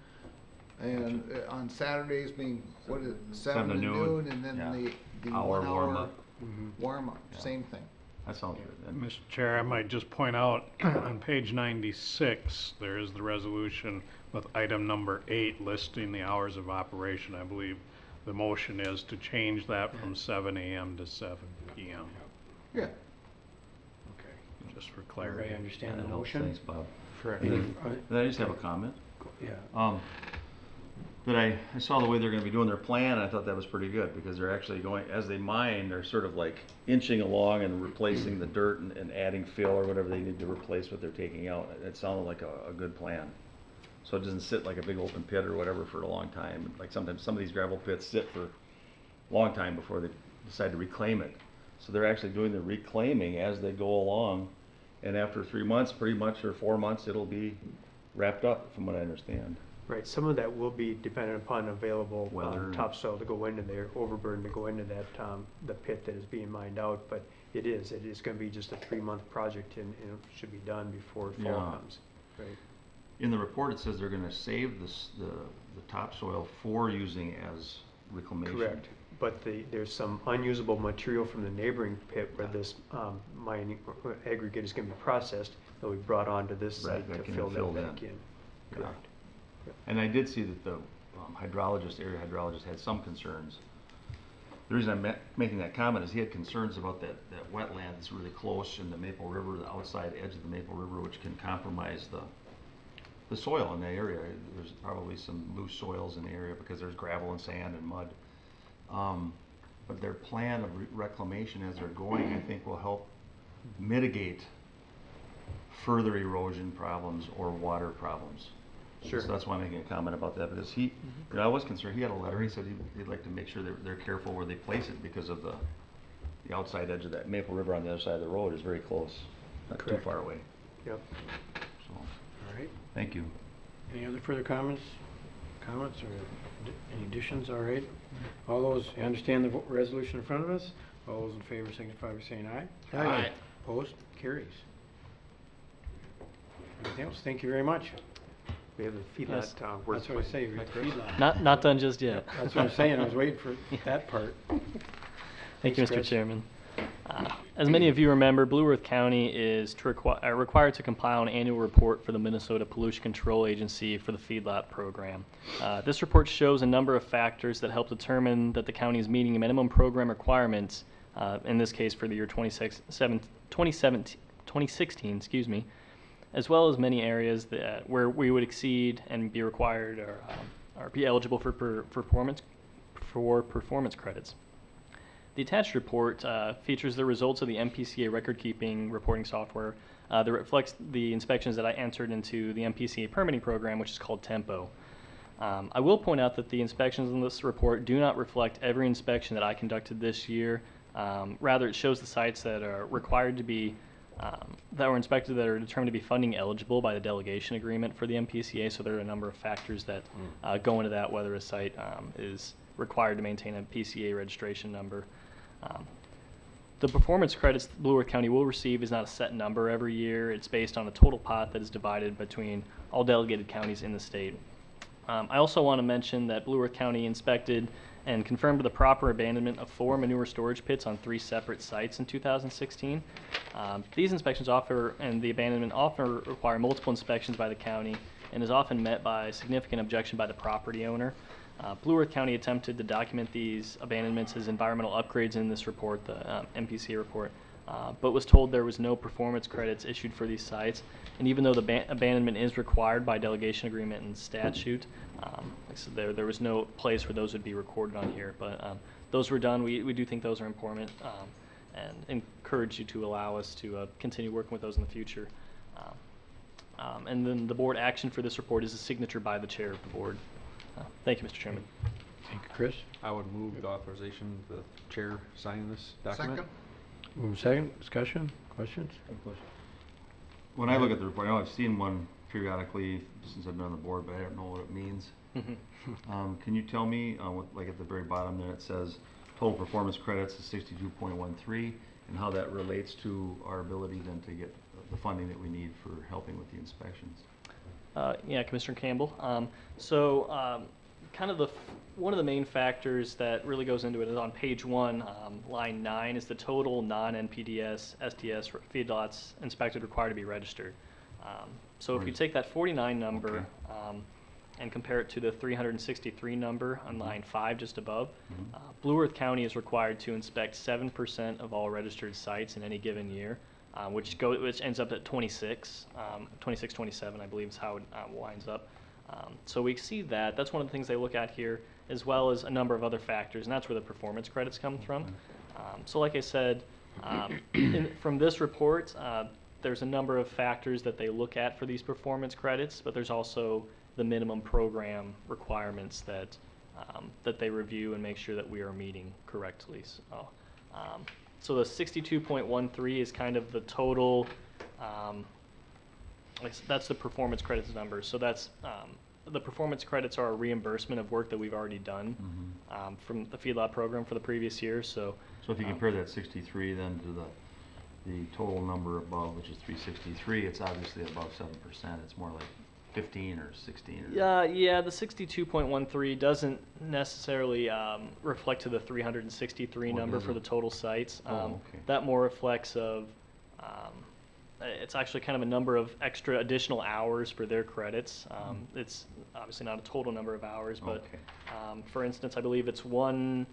and on Saturdays being, what is it, 7 to noon, and then the 1 hour warm-up, same thing. That sounds good then. Mr. Chair, I might just point out, on page 96, there is the resolution with item number 8 listing the hours of operation. I believe the motion is to change that from 7 a.m. to 7 p.m. Yeah. Okay. Just for clarity. Everybody understand the That helps. motion? Thanks, Bob. Correct. Then I just have a comment. Yeah. That I saw the way they're going to be doing their plan, and I thought that was pretty good, because they're actually going, as they mine, they're sort of like inching along and replacing the dirt and adding fill or whatever they need to replace what they're taking out. It sounded like a good plan. So it doesn't sit like a big open pit or whatever for a long time. Like sometimes some of these gravel pits sit for a long time before they decide to reclaim it. So they're actually doing the reclaiming as they go along, and after 3 months, pretty much, or 4 months, it'll be wrapped up, from what I understand. Right, some of that will be dependent upon available Weather. topsoil to go into there, overburden to go into that, the pit that is being mined out, but it is going to be just a 3-month project, and it should be done before fall comes. Right. In the report, it says they're gonna save the topsoil for using as reclamation. Correct, but there's some unusable material from the neighboring pit where this mining aggregate is gonna be processed, that we brought onto this site to fill that back in. Correct. And I did see that the area hydrologist had some concerns. The reason I'm making that comment is he had concerns about that wetland that's really close in the Maple River, the outside edge of the Maple River, which can compromise the soil in the area. There's probably some loose soils in the area because there's gravel and sand and mud. But their plan of reclamation as they're going, I think, will help mitigate further erosion problems or water problems. Sure. So that's why I'm making a comment about that, because he, you know, I was concerned. He had a letter. He said he'd like to make sure they're careful where they place it because of the the outside edge of that Maple River on the other side of the road is very close, not too Correct. far away. Yep. So, All right. thank you. Any other further comments or any additions? All right. All those, you understand the resolution in front of us? All those in favor signify by saying aye. Aye. Opposed? Carries. Anything else? Thank you very much. We have the feedlot Yes. work. That's what I say, read the feedlot. Not done just yet. That's what I'm saying, I was waiting for that part. Thank you, Thanks, Mr. Chris. Chairman. As many of you remember, Blue Earth County is required to compile an annual report for the Minnesota Pollution Control Agency for the feedlot program. This report shows a number of factors that help determine that the county is meeting minimum program requirements, in this case for the year 2016, excuse me, as well as many areas that where we would exceed and be required or be eligible for performance credits. The attached report features the results of the MPCA record-keeping reporting software that reflects the inspections that I entered into the MPCA permitting program, which is called Tempo. I will point out that the inspections in this report do not reflect every inspection that I conducted this year. Rather, it shows the sites that are required to be that were inspected that are determined to be funding eligible by the delegation agreement for the MPCA. So there are a number of factors that go into that, whether a site is required to maintain a PCA registration number. The performance credits Blue Earth County will receive is not a set number every year. It's based on a total pot that is divided between all delegated counties in the state. I also want to mention that Blue Earth County inspected and confirmed the proper abandonment of 4 manure storage pits on 3 separate sites in 2016. These inspections and the abandonment often require multiple inspections by the county and is often met by significant objection by the property owner. Blue Earth County attempted to document these abandonments as environmental upgrades in this report, the MPCA report, but was told there was no performance credits issued for these sites. And even though the abandonment is required by delegation agreement and statute, like I said, there was no place where those would be recorded on here. But those were done. We do think those are important and encourage you to allow us to continue working with those in the future. And then the board action for this report is a signature by the chair of the board. Thank you, Mr. Chairman. Thank you, Chris. I would move the authorization of the chair signing this document. Second. Move second. Discussion? Questions? When I look at the report, I know I've seen one periodically since I've been on the board, but I don't know what it means. Can you tell me, like at the very bottom there, it says total performance credits is 62.13, and how that relates to our ability then to get the funding that we need for helping with the inspections? Yeah, Commissioner Campbell. Kind of one of the main factors that really goes into it is on page 1, line 9, is the total non-NPDS, STS feedlots inspected required to be registered. So if you take that 49 number and compare it to the 363 number on line 5 just above, Blue Earth County is required to inspect 7% of all registered sites in any given year. Which ends up at 26, 27, I believe is how it winds up. So we see that. That's one of the things they look at here, as well as a number of other factors, and that's where the performance credits come from. So like I said, from this report, there's a number of factors that they look at for these performance credits, but there's also the minimum program requirements that they review and make sure that we are meeting correctly. So the 62.13 is kind of the total, that's the performance credits number. So that's, the performance credits are a reimbursement of work that we've already done from the feedlot program for the previous year. So if you compare that 63 then to the total number above, which is 363, it's obviously above 7%. It's more like 15 or 16. Yeah, the 62.13 doesn't necessarily reflect to the 363 number for the total sites. That more reflects of, it's actually kind of a number of extra additional hours for their credits. It's obviously not a total number of hours, but for instance, I believe it's 1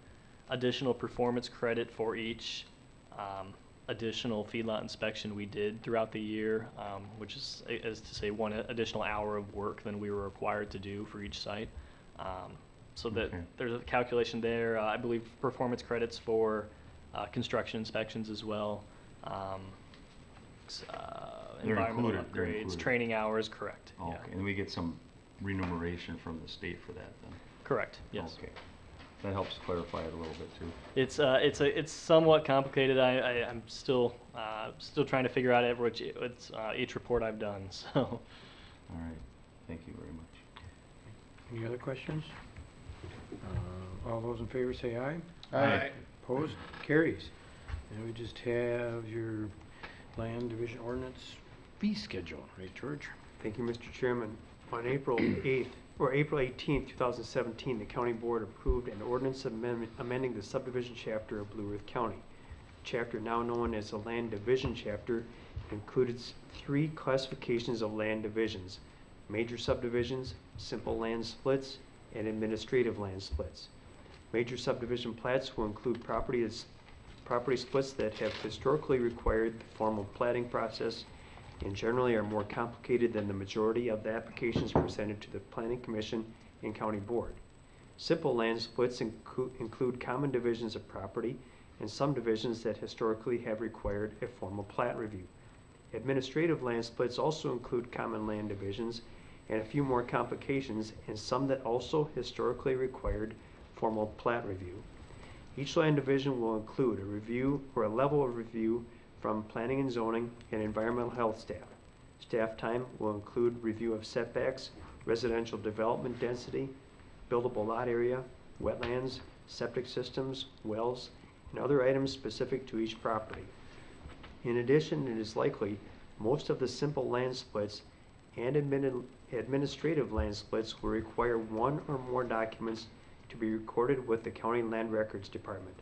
additional performance credit for each additional feedlot inspection we did throughout the year, which is to say 1 additional hour of work than we were required to do for each site. So that there's a calculation there. I believe performance credits for construction inspections as well. Environmental upgrades, training hours, correct. Okay, and we get some remuneration from the state for that then? Correct, yes. Okay. That helps clarify it a little bit too. It's somewhat complicated. I'm still trying to figure out each report I've done. So. All right. Thank you very much. Any other questions? All those in favor say aye. Aye. Opposed? Carries. And we just have your land division ordinance fee schedule, right, George? Thank you, Mr. Chairman. On April 8th, or April 18th, 2017, the County Board approved an ordinance amending the subdivision chapter of Blue Earth County. The chapter, now known as the Land Division Chapter, included 3 classifications of land divisions: major subdivisions, simple land splits, and administrative land splits. Major subdivision plats will include property splits that have historically required the formal platting process and generally are more complicated than the majority of the applications presented to the Planning Commission and County Board. Simple land splits include common divisions of property and some divisions that historically have required a formal plat review. Administrative land splits also include common land divisions and a few more complications, and some that also historically required formal plat review. Each land division will include a review or a level of review from planning and zoning and environmental health staff. Staff time will include review of setbacks, residential development density, buildable lot area, wetlands, septic systems, wells, and other items specific to each property. In addition, it is likely most of the simple land splits and administrative land splits will require 1 or more documents to be recorded with the County Land Records Department.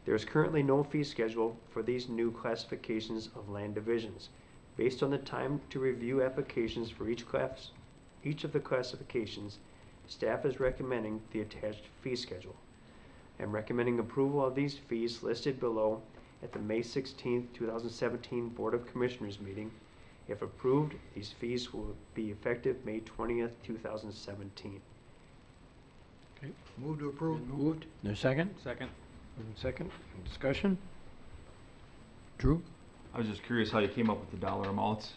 There is currently no fee schedule for these new classifications of land divisions. Based on the time to review applications for each of the classifications, staff is recommending the attached fee schedule. I'm recommending approval of these fees listed below at the May 16, 2017 Board of Commissioners meeting. If approved, these fees will be effective May 20th, 2017. Okay. Move to approve. Moved. There's a second? Second. Moved second. Discussion? Drew? I was just curious how you came up with the dollar amounts.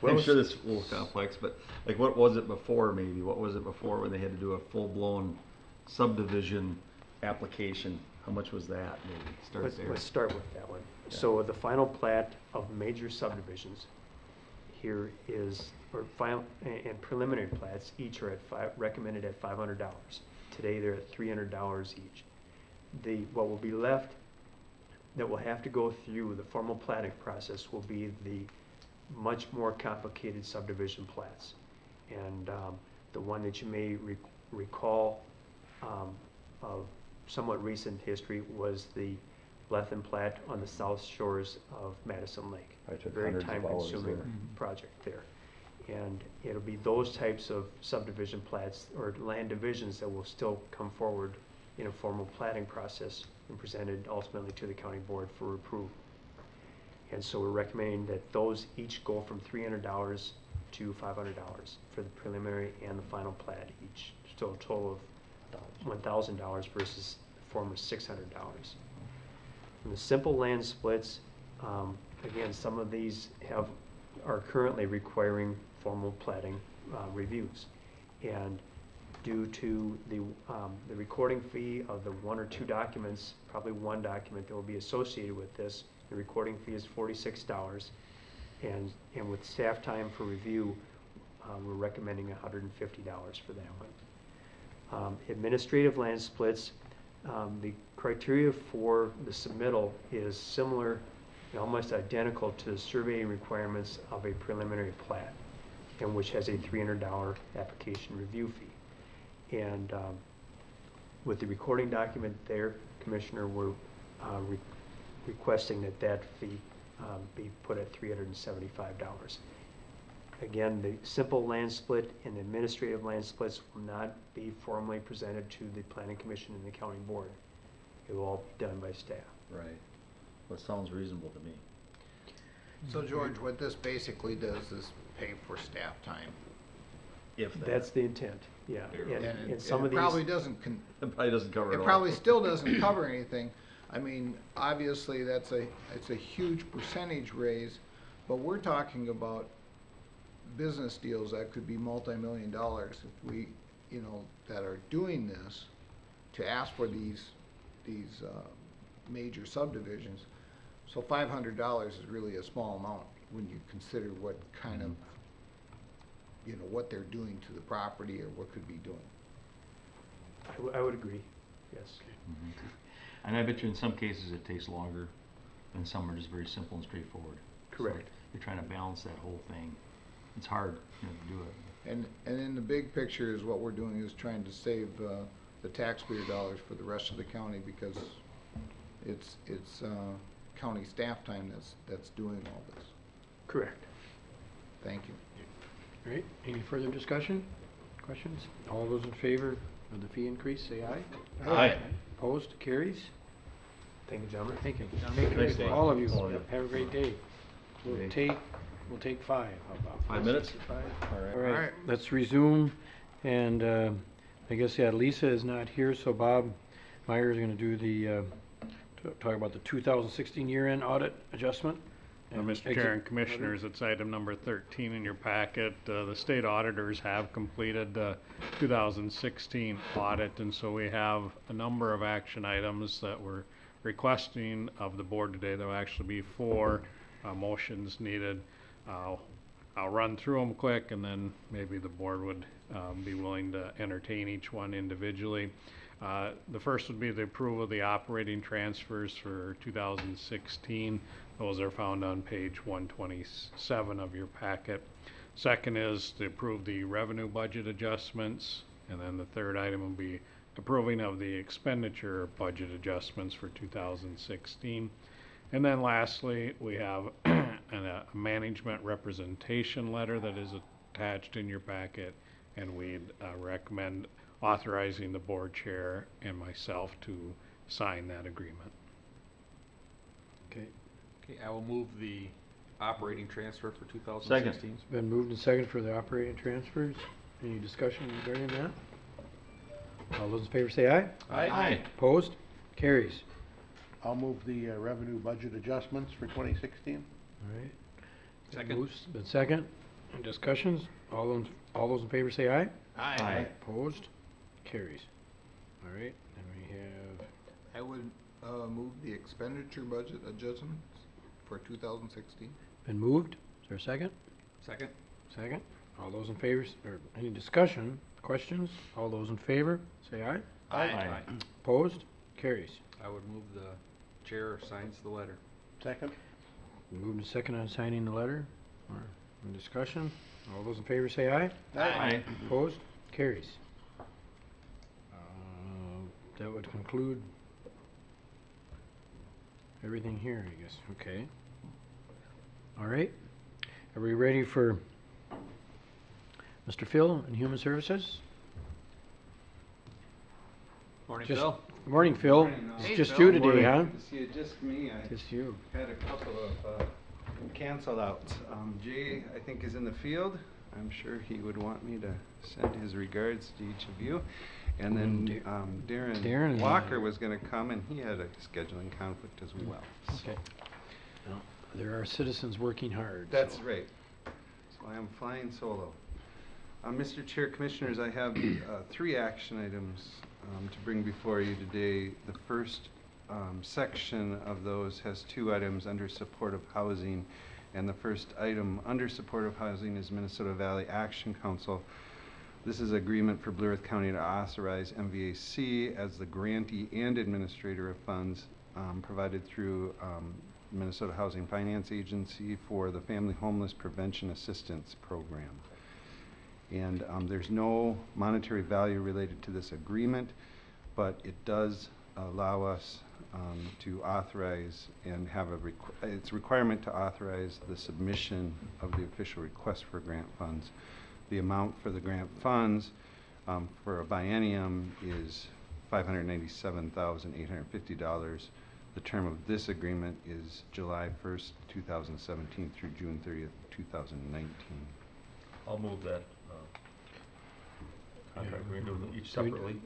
Well, I'm sure this is a little complex, but like what was it before maybe? What was it before when they had to do a full-blown subdivision application? How much was that maybe? Start there. Let's start with that one. Yeah. So the final plat of major subdivisions here is, or final and preliminary plats each are at recommended at $500. Today they're at $300 each. What will be left that will have to go through the formal platting process will be the much more complicated subdivision plats. And the one that you may recall of somewhat recent history was the Lethen plat on the south shores of Madison Lake. I took Very hundreds of hours time-consuming there. project there. And it'll be those types of subdivision plats or land divisions that will still come forward in a formal platting process and presented ultimately to the county board for approval. And so we're recommending that those each go from $300 to $500 for the preliminary and the final plat each. So a total of $1,000 versus the former $600. And the simple land splits, again, some of these are currently requiring formal platting reviews. And due to the recording fee of the 1 or 2 documents, probably 1 document that will be associated with this, the recording fee is $46. And with staff time for review, we're recommending $150 for that one. Administrative land splits, the criteria for the submittal is similar, almost identical to the surveying requirements of a preliminary plat, and which has a $300 application review fee. And with the recording document there, Commissioner, we're requesting that fee be put at $375. Again, the simple land split and the administrative land splits will not be formally presented to the Planning Commission and the County Board. It will all be done by staff. Right. Well, it sounds reasonable to me. So George, what this basically does is pay for staff time. If that. That's the intent, yeah. And some of it these probably doesn't it probably doesn't cover it it all. probably still doesn't cover anything. I mean, obviously it's a huge percentage raise, but we're talking about business deals that could be multi-million dollars if we, that are doing this. to ask for these major subdivisions. So $500 is really a small amount when you consider what kind of, what they're doing to the property or what could be doing. I would agree, yes. And I bet you in some cases it takes longer, and some are just very simple and straightforward. Correct. So you're trying to balance that whole thing. It's hard to do it. And in the big picture is what we're doing is trying to save the taxpayer dollars for the rest of the county, because it's county staff time that's doing all this. Correct. Thank you. All right, any further discussion, questions? All those in favor of the fee increase, say aye. Aye. Opposed, carries. Thank you, gentlemen. Thank you. Thanks, Dave. All of you. All of you. Have a great day. We'll Okay. take 5. How about 5 minutes? 5? All All right. right, let's resume. And I guess, Lisa is not here, so Bob Meyer is going to do the, talk about the 2016 year-end audit adjustment. and Mr. exit- Chair and Commissioners, it's item number 13 in your packet. The state auditors have completed the 2016 audit, and so we have a number of action items that we're requesting of the board today. There'll actually be 4 motions needed. I'll run through them quick, and then maybe the board would be willing to entertain each one individually. The first would be the approval of the operating transfers for 2016. Those are found on page 127 of your packet. Second is to approve the revenue budget adjustments. And then the third item will be approving of the expenditure budget adjustments for 2016. And then lastly, we have a management representation letter that is attached in your packet, and we'd recommend authorizing the board chair and myself to sign that agreement. Okay. Okay, I will move the operating transfer for 2016. It's been moved and seconded for the operating transfers. Any discussion regarding that? All those in favor say aye. Aye. Aye. Opposed? Carries. I'll move the revenue budget adjustments for 2016. All right. Second. Moves, been second. Any discussions? All those in favor say aye. Aye. Aye. Opposed? Carries. All right, and we have, I would move the expenditure budget adjustments for 2016. been moved. Is there a second? Second. Second. All those in favor, or any discussion, questions? All those in favor, say aye. Aye. Opposed? Carries. I would move the chair signs the letter. Second. Moved and second on signing the letter. Or any discussion? All those in favor say aye. Aye. Opposed? Carries. That would conclude everything here, I guess. Okay. All right. Are we ready for Mr. Phil in Human Services? Morning, Just- Phil. Good morning, Phil. It's Hey, just Phil. you today, huh? It's you, just me. I Just you. had a couple of canceled outs. Jay, I think, is in the field. I'm sure he would want me to send his regards to each of you. And then Darren is- Walker was going to come, and he had a scheduling conflict as well. Okay. Well, there are citizens working hard. That's so- right. So I am flying solo. Mr. Chair, Commissioners, I have 3 action items to bring before you today. The first section of those has 2 items under supportive housing, and the first item under supportive housing is Minnesota Valley Action Council. This is agreement for Blue Earth County to authorize MVAC as the grantee and administrator of funds provided through Minnesota Housing Finance Agency for the Family Homeless Prevention Assistance Program. And there's no monetary value related to this agreement, but it does allow us to authorize and have it's a requirement to authorize the submission of the official request for grant funds. The amount for the grant funds for a biennium is $597,850. The term of this agreement is July 1st, 2017 through June 30th, 2019. I'll move that contract. We're going to do them each separately.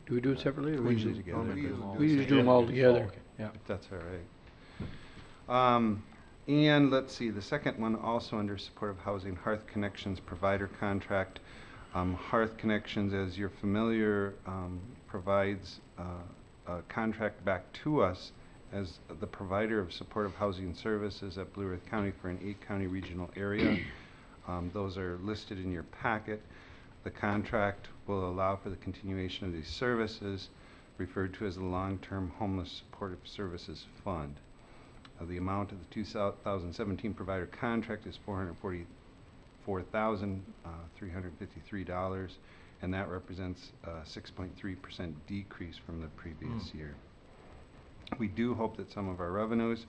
Do we do it separately? Or We we usually do- together. We usually do them all together. Yeah. If that's all right. And let's see, the second one also under supportive housing, Hearth Connections provider contract. Hearth Connections, as you're familiar, provides a contract back to us as the provider of supportive housing services at Blue Earth County for an 8-county regional area. Those are listed in your packet. The contract will allow for the continuation of these services, referred to as the Long-Term Homeless Supportive Services Fund. The amount of the 2017 provider contract is $444,353, and that represents a 6.3% decrease from the previous year. We do hope that some of our revenues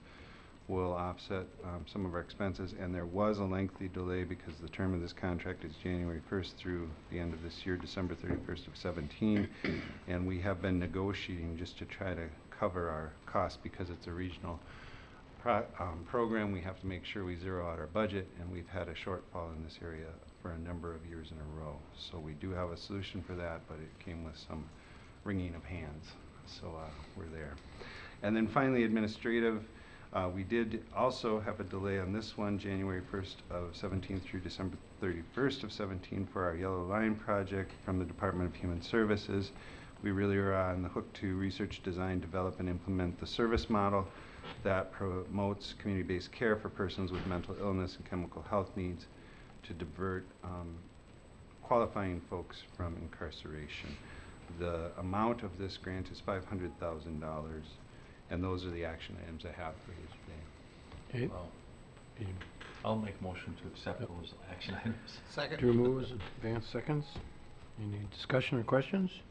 will offset some of our expenses, and there was a lengthy delay because the term of this contract is January 1st through the end of this year, December 31st of 17, and we have been negotiating just to try to cover our costs because it's a regional program. We have to make sure we zero out our budget, and we've had a shortfall in this area for a number of years in a row. So we do have a solution for that, but it came with some wringing of hands. So we're there. And then finally, administrative. We did also have a delay on this one, January 1st of 17 through December 31st of 17 for our Yellow Line project from the Department of Human Services. We really are on the hook to research, design, develop, and implement the service model that promotes community-based care for persons with mental illness and chemical health needs to divert qualifying folks from incarceration. The amount of this grant is $500,000, and those are the action items I have for you today. Okay. Wow. I'll make a motion to accept those action items. Second. Drew moves, Vance seconds. Any discussion or questions?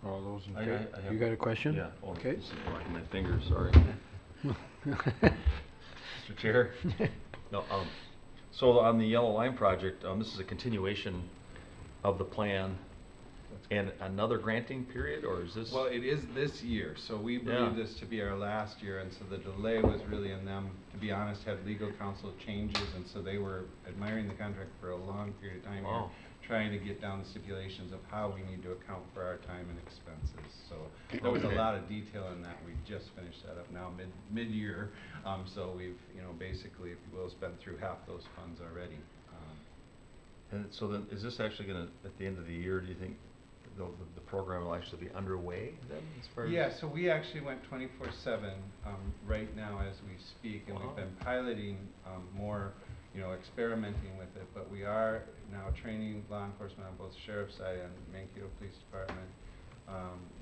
All those in favor? You got a question? Yeah. Oh, Okay. this is blocking my fingers, sorry. Mr. Chair? No, so on the Yellow Line project, this is a continuation of the plan and another granting period, or is this? Well, it is this year, so we believe this to be our last year, and so the delay was really in them, to be honest, had legal counsel changes, and so they were admiring the contract for a long period of time here, trying to get down the stipulations of how we need to account for our time and expenses. So there was a lot of detail in that. We just finished that up now mid-year, so we've, basically, if you will, spent through half those funds already. And so then, is this actually gonna, at the end of the year, do you think the program will actually be underway then, as far as? Yeah, so we actually went 24/7 right now as we speak, and we've been piloting more, experimenting with it, but we are now training law enforcement on both sheriff's side and Mankato Police Department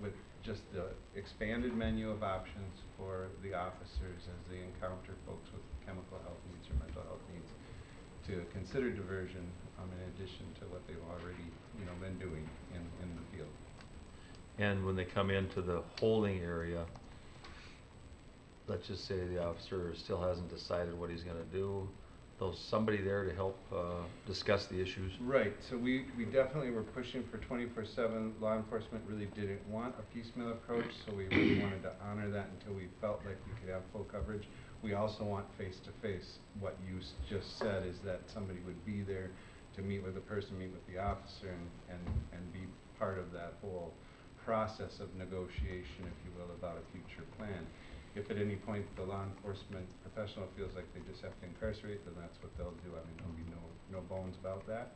with just the expanded menu of options for the officers as they encounter folks with chemical health needs or mental health needs to consider diversion in addition to what they've already been doing in the field. And when they come into the holding area, let's just say the officer still hasn't decided what he's gonna do, there's somebody there to help discuss the issues? Right, so we definitely were pushing for 24/7. Law enforcement really didn't want a piecemeal approach, so we really wanted to honor that until we felt like we could have full coverage. We also want face-to-face. What you just said is that somebody would be there to meet with the person, meet with the officer, and be part of that whole process of negotiation, if you will, about a future plan. If at any point the law enforcement professional feels like they just have to incarcerate, then that's what they'll do. I mean, there'll be no bones about that.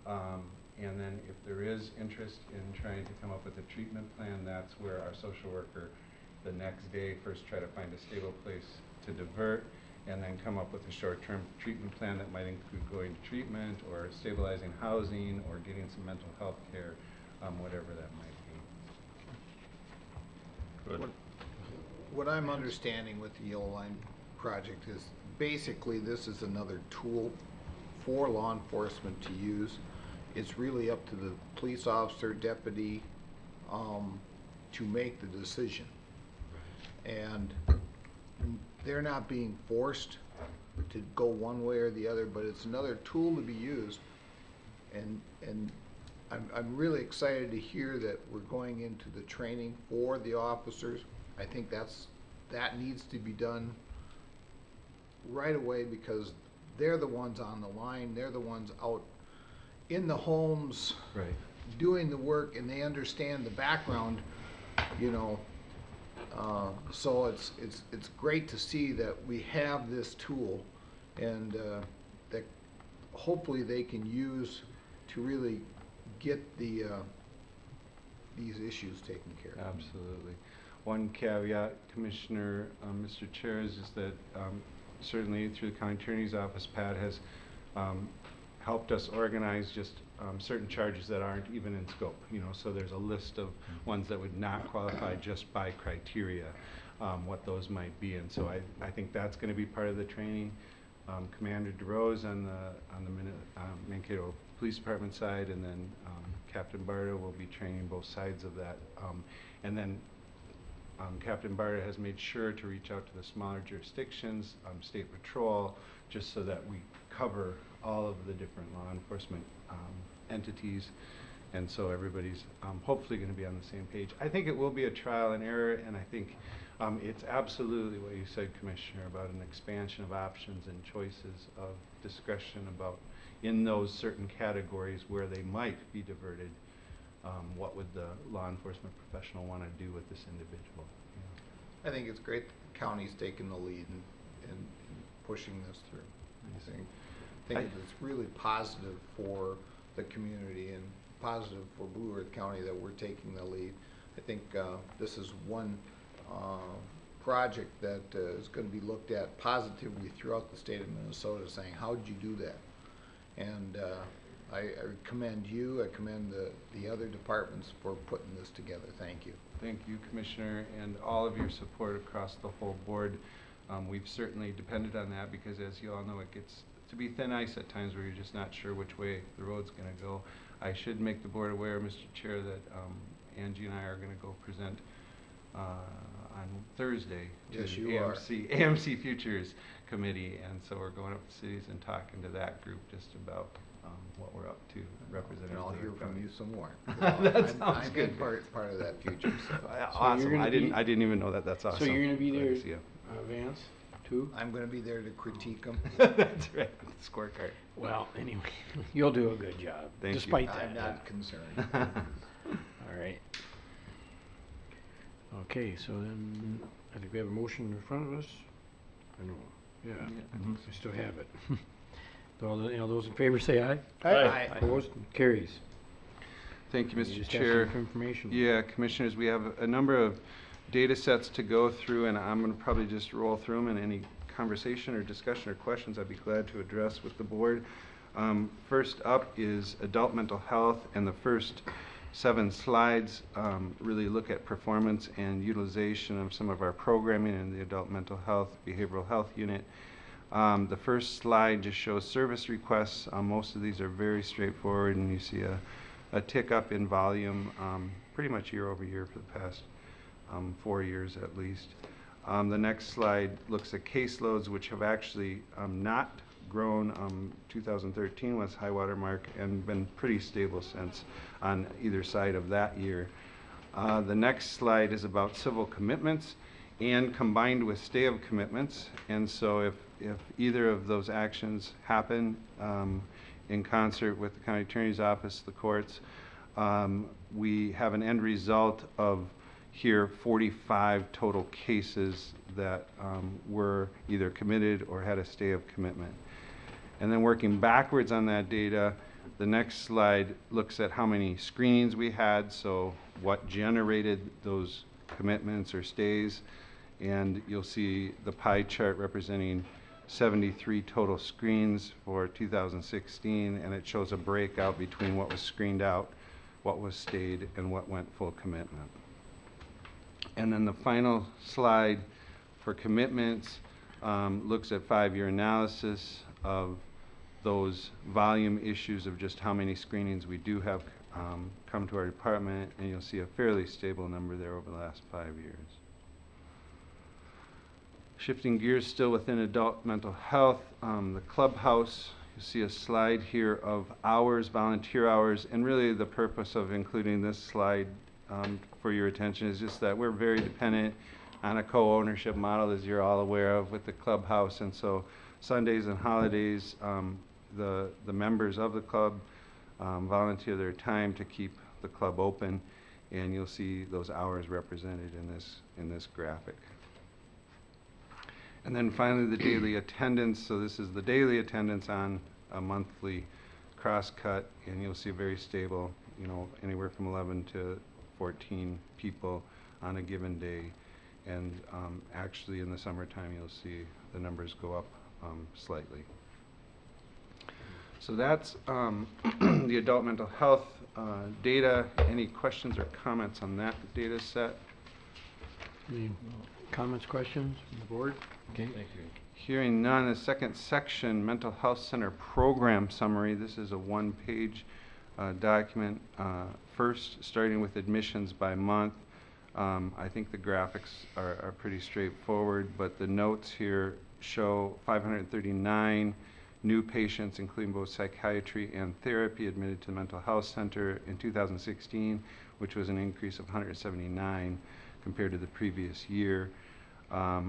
And then if there is interest in trying to come up with a treatment plan, that's where our social worker the next day first try to find a stable place to divert, and then come up with a short-term treatment plan that might include going to treatment or stabilizing housing or getting some mental health care, whatever that might be. Good. What I'm understanding with the Yellow Line project is basically this is another tool for law enforcement to use. It's really up to the police officer, deputy, to make the decision. And they're not being forced to go one way or the other, but it's another tool to be used. And I'm really excited to hear that we're going into the training for the officers. I think that needs to be done right away because they're the ones on the line. They're the ones out in the homes doing the work, and they understand the background, so it's great to see that we have this tool, and that hopefully they can use to really get the these issues taken care of. Absolutely. One caveat, Commissioner, Mr. Chair, is just that certainly through the County Attorney's Office, Pat has helped us organize just certain charges that aren't even in scope. You know, so there's a list of ones that would not qualify just by criteria, what those might be. And so I think that's going to be part of the training. Commander DeRose on the Mankato Police Department side, and then Captain Barta will be training both sides of that. And then Captain Barta has made sure to reach out to the smaller jurisdictions, State Patrol, just so that we cover all of the different law enforcement entities. And so everybody's hopefully going to be on the same page. I think it will be a trial and error, and I think it's absolutely what you said, Commissioner, about an expansion of options and choices of discretion about in those certain categories where they might be diverted. What would the law enforcement professional want to do with this individual? I think it's great that the county's taking the lead in pushing this through. I think it's really positive for the community and positive for Blue Earth County that we're taking the lead. I think this is one project that is going to be looked at positively throughout the state of Minnesota, saying, how did you do that? And I commend you, I commend the other departments for putting this together. Thank you. Thank you, Commissioner, and all of your support across the whole board. We've certainly depended on that because, as you all know, it gets to be thin ice at times where you're just not sure which way the road's going to go. I should make the board aware, Mr. Chair, that Angie and I are going to go present on Thursday to Yes, the you are. AMC Futures Committee, and so we're going up to cities and talking to that group just about what we're up to representing. And I'll hear from you some more. That sounds I'm good. part of that future. So. Awesome. I didn't even know that. That's awesome. So you're going to be Glad there, to see you. Vance, too? I'm going to be there to critique them. That's right. Scorecard. Well, anyway, you'll do a good job. Thank you. Despite that. I'm not concerned. All right. Okay, so then I think we have a motion in front of us. I know. Yeah. I still have it. So all those in favor say aye. Aye. Opposed? Carries. Thank you, You Mr. just have Chair. some information. Yeah, Commissioners, we have a number of data sets to go through, and I'm going to probably just roll through them, and any conversation or discussion or questions I'd be glad to address with the board. First up is adult mental health, and the first 7 slides really look at performance and utilization of some of our programming in the adult mental health, behavioral health unit. The first slide just shows service requests. Most of these are very straightforward, and you see a tick up in volume pretty much year over year for the past 4 years at least. The next slide looks at caseloads, which have actually not grown. 2013 was high water mark and been pretty stable since on either side of that year. The next slide is about civil commitments and combined with stay of commitments. And so if either of those actions happen in concert with the county attorney's office, the courts, we have an end result of here 45 total cases that were either committed or had a stay of commitment. And then working backwards on that data, the next slide looks at how many screenings we had, so what generated those commitments or stays. And you'll see the pie chart representing 73 total screens for 2016, and it shows a breakout between what was screened out, what was stayed, and what went full commitment. And then the final slide for commitments looks at 5-year analysis of those volume issues of just how many screenings we do have come to our department, and you'll see a fairly stable number there over the last 5 years. Shifting gears still within adult mental health, the clubhouse, you see a slide here of hours, volunteer hours, and really the purpose of including this slide for your attention is just that we're very dependent on a co-ownership model, as you're all aware of, with the clubhouse. And so Sundays and holidays, the members of the club volunteer their time to keep the club open, and you'll see those hours represented in this graphic. And then finally, the daily attendance. So this is the daily attendance on a monthly cross-cut, and you'll see very stable, anywhere from 11 to 14 people on a given day. And actually in the summertime, you'll see the numbers go up slightly. So that's the adult mental health data. Any questions or comments on that data set? Any comments, questions from the board? Okay. Thank you. Hearing none, the second section, Mental Health Center Program Summary. This is a one-page document. First, starting with admissions by month. I think the graphics are pretty straightforward, but the notes here show 539 new patients, including both psychiatry and therapy, admitted to the mental health center in 2016, which was an increase of 179 compared to the previous year.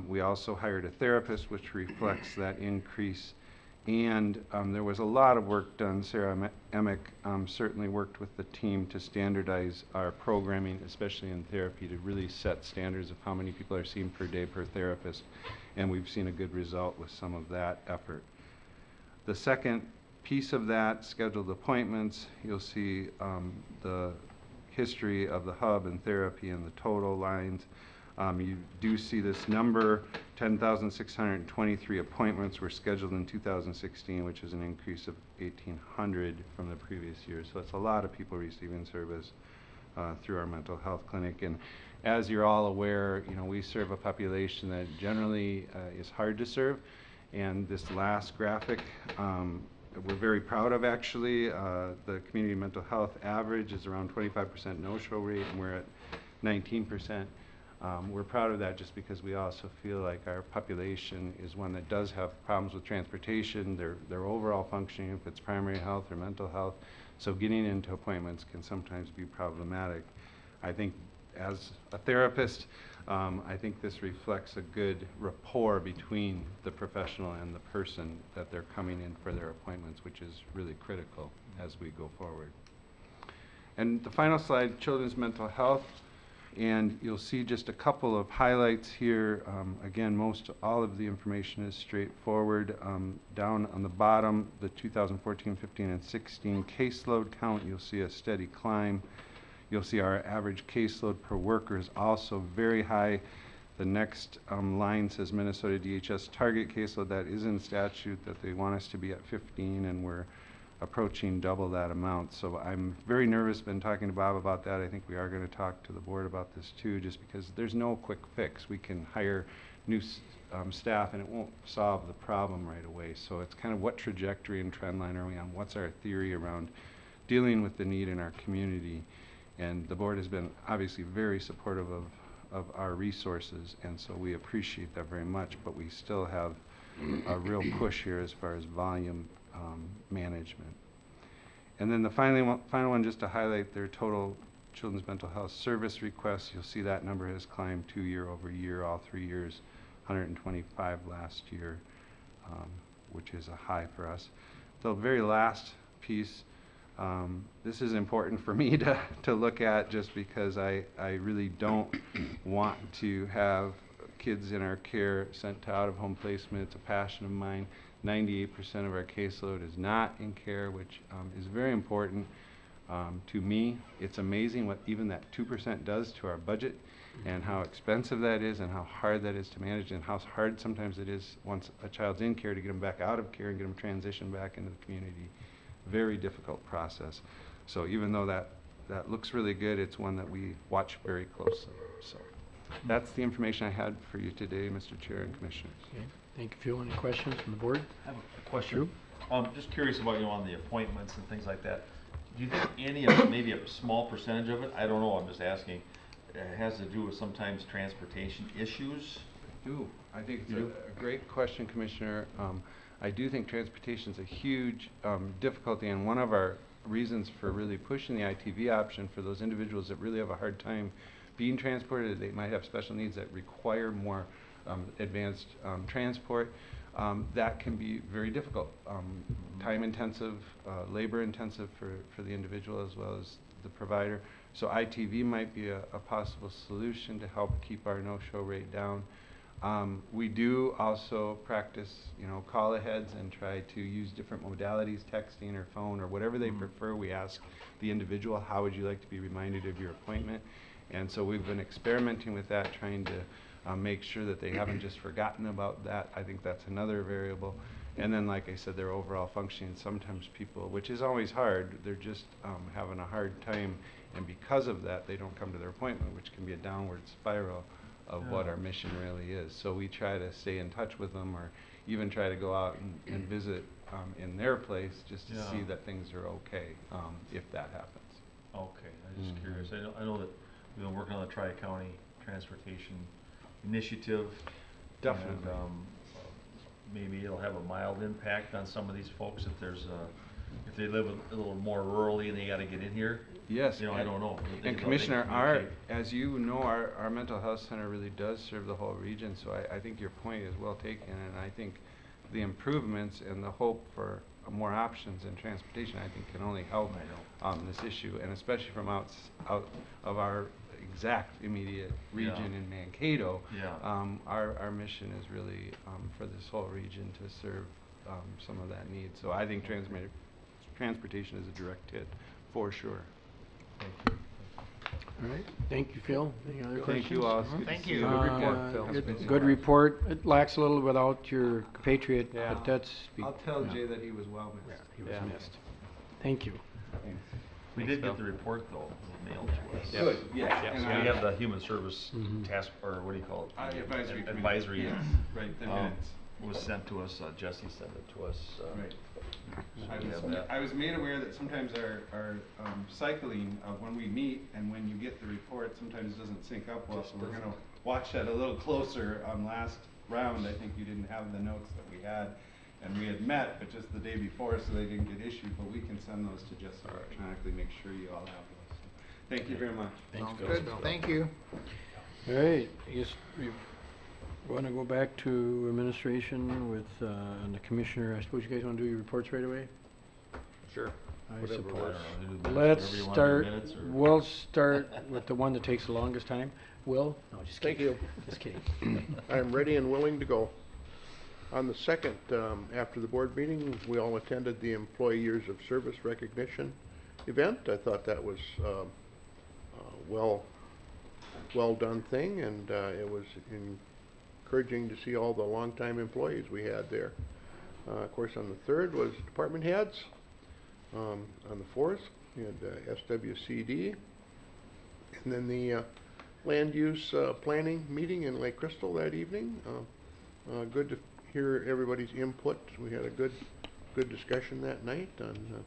We also hired a therapist, which reflects that increase. And there was a lot of work done. Sarah Emick certainly worked with the team to standardize our programming, especially in therapy, to really set standards of how many people are seen per day per therapist. And we've seen a good result with some of that effort. The second piece of that, scheduled appointments, you'll see the history of the hub and therapy and the total lines. You do see this number, 10,623 appointments were scheduled in 2016, which is an increase of 1,800 from the previous year. So it's a lot of people receiving service through our mental health clinic. And as you're all aware, you know, we serve a population that generally is hard to serve. And this last graphic, we're very proud of actually. The community mental health average is around 25% no-show rate, and we're at 19%. We're proud of that just because we also feel like our population is one that does have problems with transportation, their overall functioning, if it's primary health or mental health. So getting into appointments can sometimes be problematic. I think as a therapist, I think this reflects a good rapport between the professional and the person that they're coming in for their appointments, which is really critical as we go forward. And the final slide, children's mental health. And you'll see just a couple of highlights here. Again, all of the information is straightforward. Down on the bottom, the 2014, 15, and 16 caseload count, you'll see a steady climb. You'll see our average caseload per worker is also very high. The next line says Minnesota DHS target caseload. That is in statute that they want us to be at 15, and we're approaching double that amount. So I'm very nervous, been talking to Bob about that. I think we are going to talk to the board about this too, just because there's no quick fix. We can hire new staff and it won't solve the problem right away. So it's kind of what trajectory and trend line are we on? What's our theory around dealing with the need in our community? And the board has been obviously very supportive of our resources, and so we appreciate that very much, but we still have a real push here as far as volume management. And then the final one, just to highlight their total children's mental health service requests. You'll see that number has climbed year over year, all 3 years, 125 last year, which is a high for us. The very last piece, this is important for me to look at just because I really don't want to have kids in our care sent to out-of-home placement. It's a passion of mine. 98% of our caseload is not in care, which is very important to me. It's amazing what even that 2% does to our budget and how expensive that is and how hard that is to manage and how hard sometimes it is once a child's in care to get them back out of care and get them transitioned back into the community. Very difficult process. So even though that looks really good, it's one that we watch very closely. So that's the information I had for you today, Mr. Chair and Commissioners. Okay. Thank you, Phil. Any questions from the board? I have a question. Just curious about, on the appointments and things like that. Do you think any of it, maybe a small percentage of it, I don't know, I'm just asking, has to do with sometimes transportation issues? I think it's a great question, Commissioner. I do think transportation is a huge difficulty, and one of our reasons for really pushing the ITV option for those individuals that really have a hard time being transported, they might have special needs that require more advanced transport. That can be very difficult, time intensive, labor intensive for the individual as well as the provider. So ITV might be a possible solution to help keep our no-show rate down. We do also practice, you know, call aheads and try to use different modalities, texting or phone or whatever they prefer. We ask the individual, how would you like to be reminded of your appointment? And so we've been experimenting with that, trying to make sure that they haven't just forgotten about that. I think that's another variable. And then, like I said, their overall functioning. Sometimes people, which is always hard, they're just having a hard time, and because of that, they don't come to their appointment, which can be a downward spiral of what our mission really is. So we try to stay in touch with them, or even try to go out and visit in their place just to see that things are okay, if that happens. Okay, I'm just curious. I know that we've been working on the Tri-County Transportation Initiative. Definitely. And, maybe it'll have a mild impact on some of these folks if there's if they live a little more rurally and they got to get in here. Yes. You know, I don't know. And Commissioner, as you know, our mental health center really does serve the whole region, so I think your point is well taken, and I think the improvements and the hope for more options in transportation, I think, can only help this issue, and especially from out of our exact immediate region in Mankato. Our mission is really for this whole region to serve some of that need. So I think transportation is a direct hit for sure. Thank you. All right, thank you, Phil. Any other questions? Thank you all. Thank you. Good report, Phil. Good report. It lacks a little without your compatriot, but that's. I'll tell Jay that he was well missed. He was missed. Thank you. Thanks. We did get the report though, mailed to us. Good, yeah. And we have the human service task, or what do you call it? Advisory. Yes. Right, the minutes. Was sent to us, Jesse sent it to us. Right. So I was made aware that sometimes our cycling of when we meet and when you get the report, sometimes it doesn't sync up well, so we're gonna watch that a little closer. Last round, I think you didn't have the notes that we had, and we had met, but just the day before, so they didn't get issued, but we can send those to Jesse electronically, make sure you all have those. So, thank you very much. Sounds good. Thank you. All right, I guess we want to go back to administration with the commissioner. I suppose you guys want to do your reports right away? Sure. I Whatever suppose. works. Let's start, we'll start with the one that takes the longest time. Will? No, just kidding. Thank you. Just kidding. I'm ready and willing to go. On the second, after the board meeting, we all attended the Employee Years of Service Recognition event. I thought that was well done thing, and it was encouraging to see all the longtime employees we had there. Of course, on the third was department heads. On the fourth, we had SWCD, and then the land use planning meeting in Lake Crystal that evening. Good to hear everybody's input. We had a good discussion that night on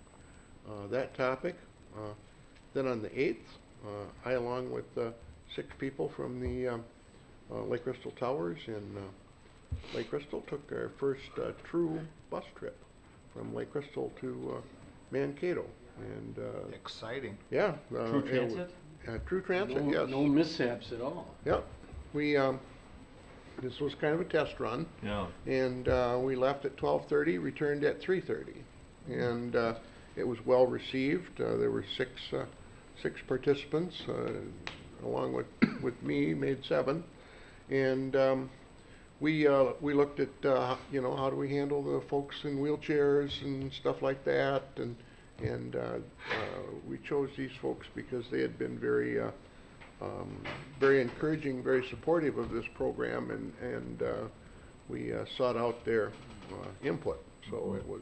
that topic. Then on the 8th, I, along with 6 people from the Lake Crystal Towers in Lake Crystal, took our first true bus trip from Lake Crystal to Mankato. And exciting. Yeah. True transit? True transit, yes. No mishaps at all. Yep. We this was kind of a test run. Yeah. And we left at 12:30, returned at 3:30, and it was well received. There were six participants, along with me, made 7, and we looked at how do we handle the folks in wheelchairs and stuff like that, and we chose these folks because they had been very encouraging, very supportive of this program, and we sought out their input. So it was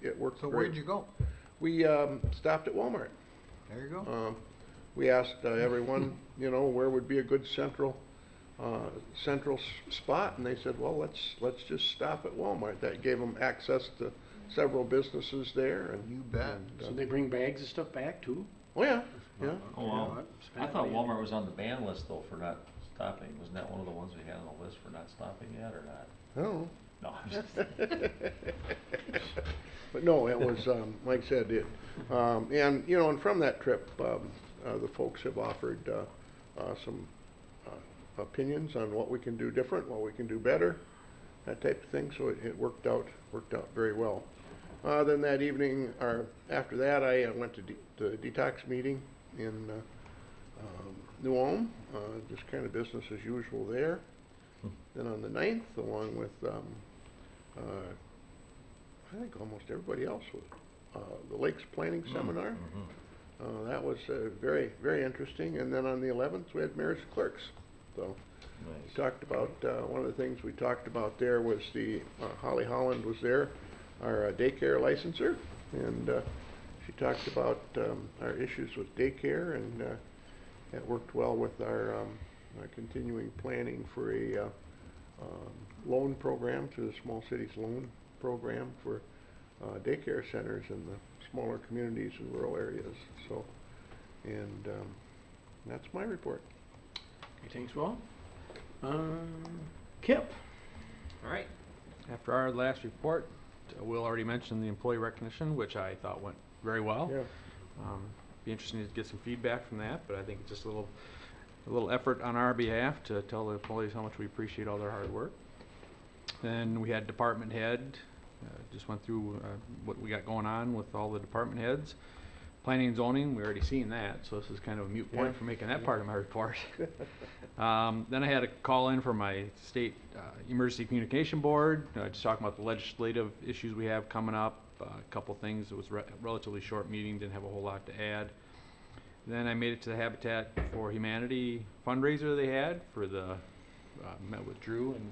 it worked. So great. where'd you go? We stopped at Walmart. There you go. We asked everyone, where would be a good central spot, and they said, well, let's just stop at Walmart. That gave them access to several businesses there. And you bet. So they bring bags of stuff back too? Oh yeah, yeah. Oh wow. I thought Walmart was on the ban list though for not stopping. Wasn't that one of the ones we had on the list for not stopping yet, or not? Oh. No. I'm just But no, it was like I said, and from that trip, the folks have offered some opinions on what we can do different, what we can do better, that type of thing. So it worked out very well. Then that evening, or after that, I went to the detox meeting in New Ulm, just kind of business as usual there. Then on the 9th, along with, I think almost everybody else, was the Lakes Planning Seminar. That was very, very interesting. And then on the 11th, we had mayors and clerks. So we talked about, one of the things we talked about there was the, Holly Holland was there, our daycare licenser, and she talked about our issues with daycare, and it worked well with our continuing planning for a loan program through the Small Cities Loan Program for daycare centers in the smaller communities and rural areas. So, and that's my report. Okay, thanks, Will. Kip. All right. After our last report, Will already mentioned the employee recognition, which I thought went very well. Yeah. Be interesting to get some feedback from that, but I think it's just a little effort on our behalf to tell the employees how much we appreciate all their hard work. Then we had department head, just went through what we got going on with all the department heads. Planning and zoning, we already seen that, so this is kind of a moot point for making that part of my report. Then I had a call in for my state emergency communication board, just talking about the legislative issues we have coming up, a couple things. It was a relatively short meeting, didn't have a whole lot to add. Then I made it to the Habitat for Humanity fundraiser they had for the, met with Drew and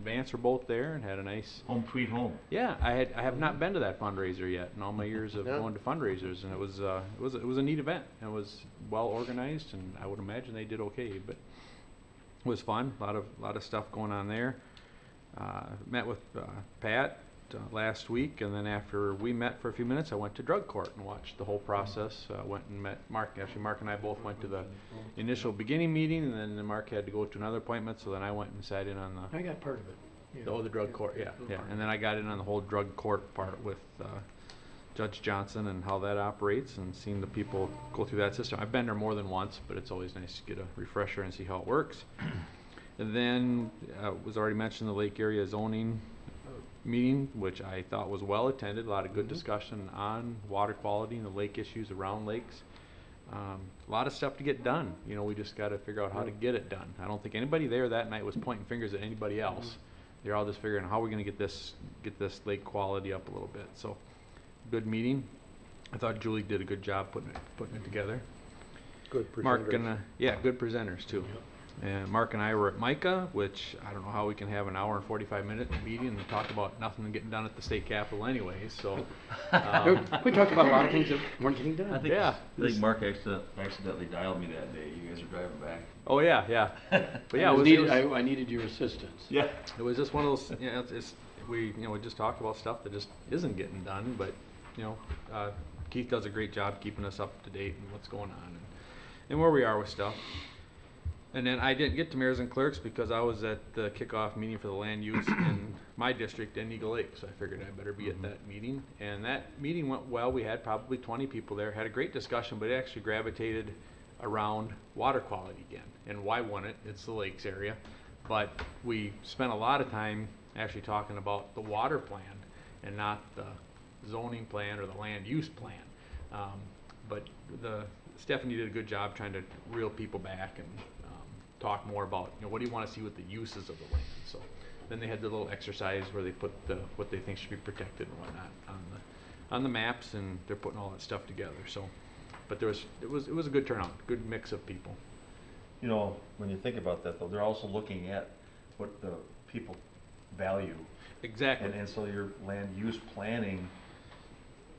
Vance were both there and had a nice Home Sweet Home. Yeah, I have not been to that fundraiser yet in all my years of going to fundraisers, and it was a neat event. It was well organized, and I would imagine they did okay, but it was fun. A lot of stuff going on there. Met with Pat last week, and then after we met for a few minutes, I went to drug court and watched the whole process. Went and met Mark. Actually, Mark and I both went to the initial beginning meeting, and then Mark had to go to another appointment, so then I went and sat in on the... I got part of it. Oh, the drug court, yeah. And then I got in on the whole drug court part with Judge Johnson and how that operates, and seeing the people go through that system. I've been there more than once, but it's always nice to get a refresher and see how it works. And then, was already mentioned, the Lake Area Zoning meeting, which I thought was well attended. A lot of good discussion on water quality and the lake issues around lakes. A lot of stuff to get done. You know, we just got to figure out how to get it done. I don't think anybody there that night was pointing fingers at anybody else. They're all just figuring how we're going to get this lake quality up a little bit. So, good meeting. I thought Julie did a good job putting it together. Good presenters. Mark and yeah, good presenters too. And Mark and I were at MICA, which I don't know how we can have an hour and 45-minute meeting and talk about nothing getting done at the state capitol anyways. So we talked about a lot of things that weren't getting done. I think Mark accidentally dialed me that day. You guys are driving back. Oh yeah. But yeah, I needed your assistance. Yeah, it was just one of those. You know, we just talked about stuff that just isn't getting done. But you know, Keith does a great job keeping us up to date and what's going on and where we are with stuff. And then I didn't get to mayors and clerks because I was at the kickoff meeting for the land use in my district in Eagle Lake, so I figured I better be at that meeting. And that meeting went well. We had probably 20 people there, had a great discussion, but it actually gravitated around water quality again. And why wouldn't it? It's the lakes area. But we spent a lot of time actually talking about the water plan and not the zoning plan or the land use plan. But Stephanie did a good job trying to reel people back and talk more about, you know, what do you want to see with the uses of the land. So then they had the little exercise where they put what they think should be protected and whatnot on the maps, and they're putting all that stuff together. So, but it was a good turnout, good mix of people. You know, when you think about that though, they're also looking at what the people value. Exactly. And so your land use planning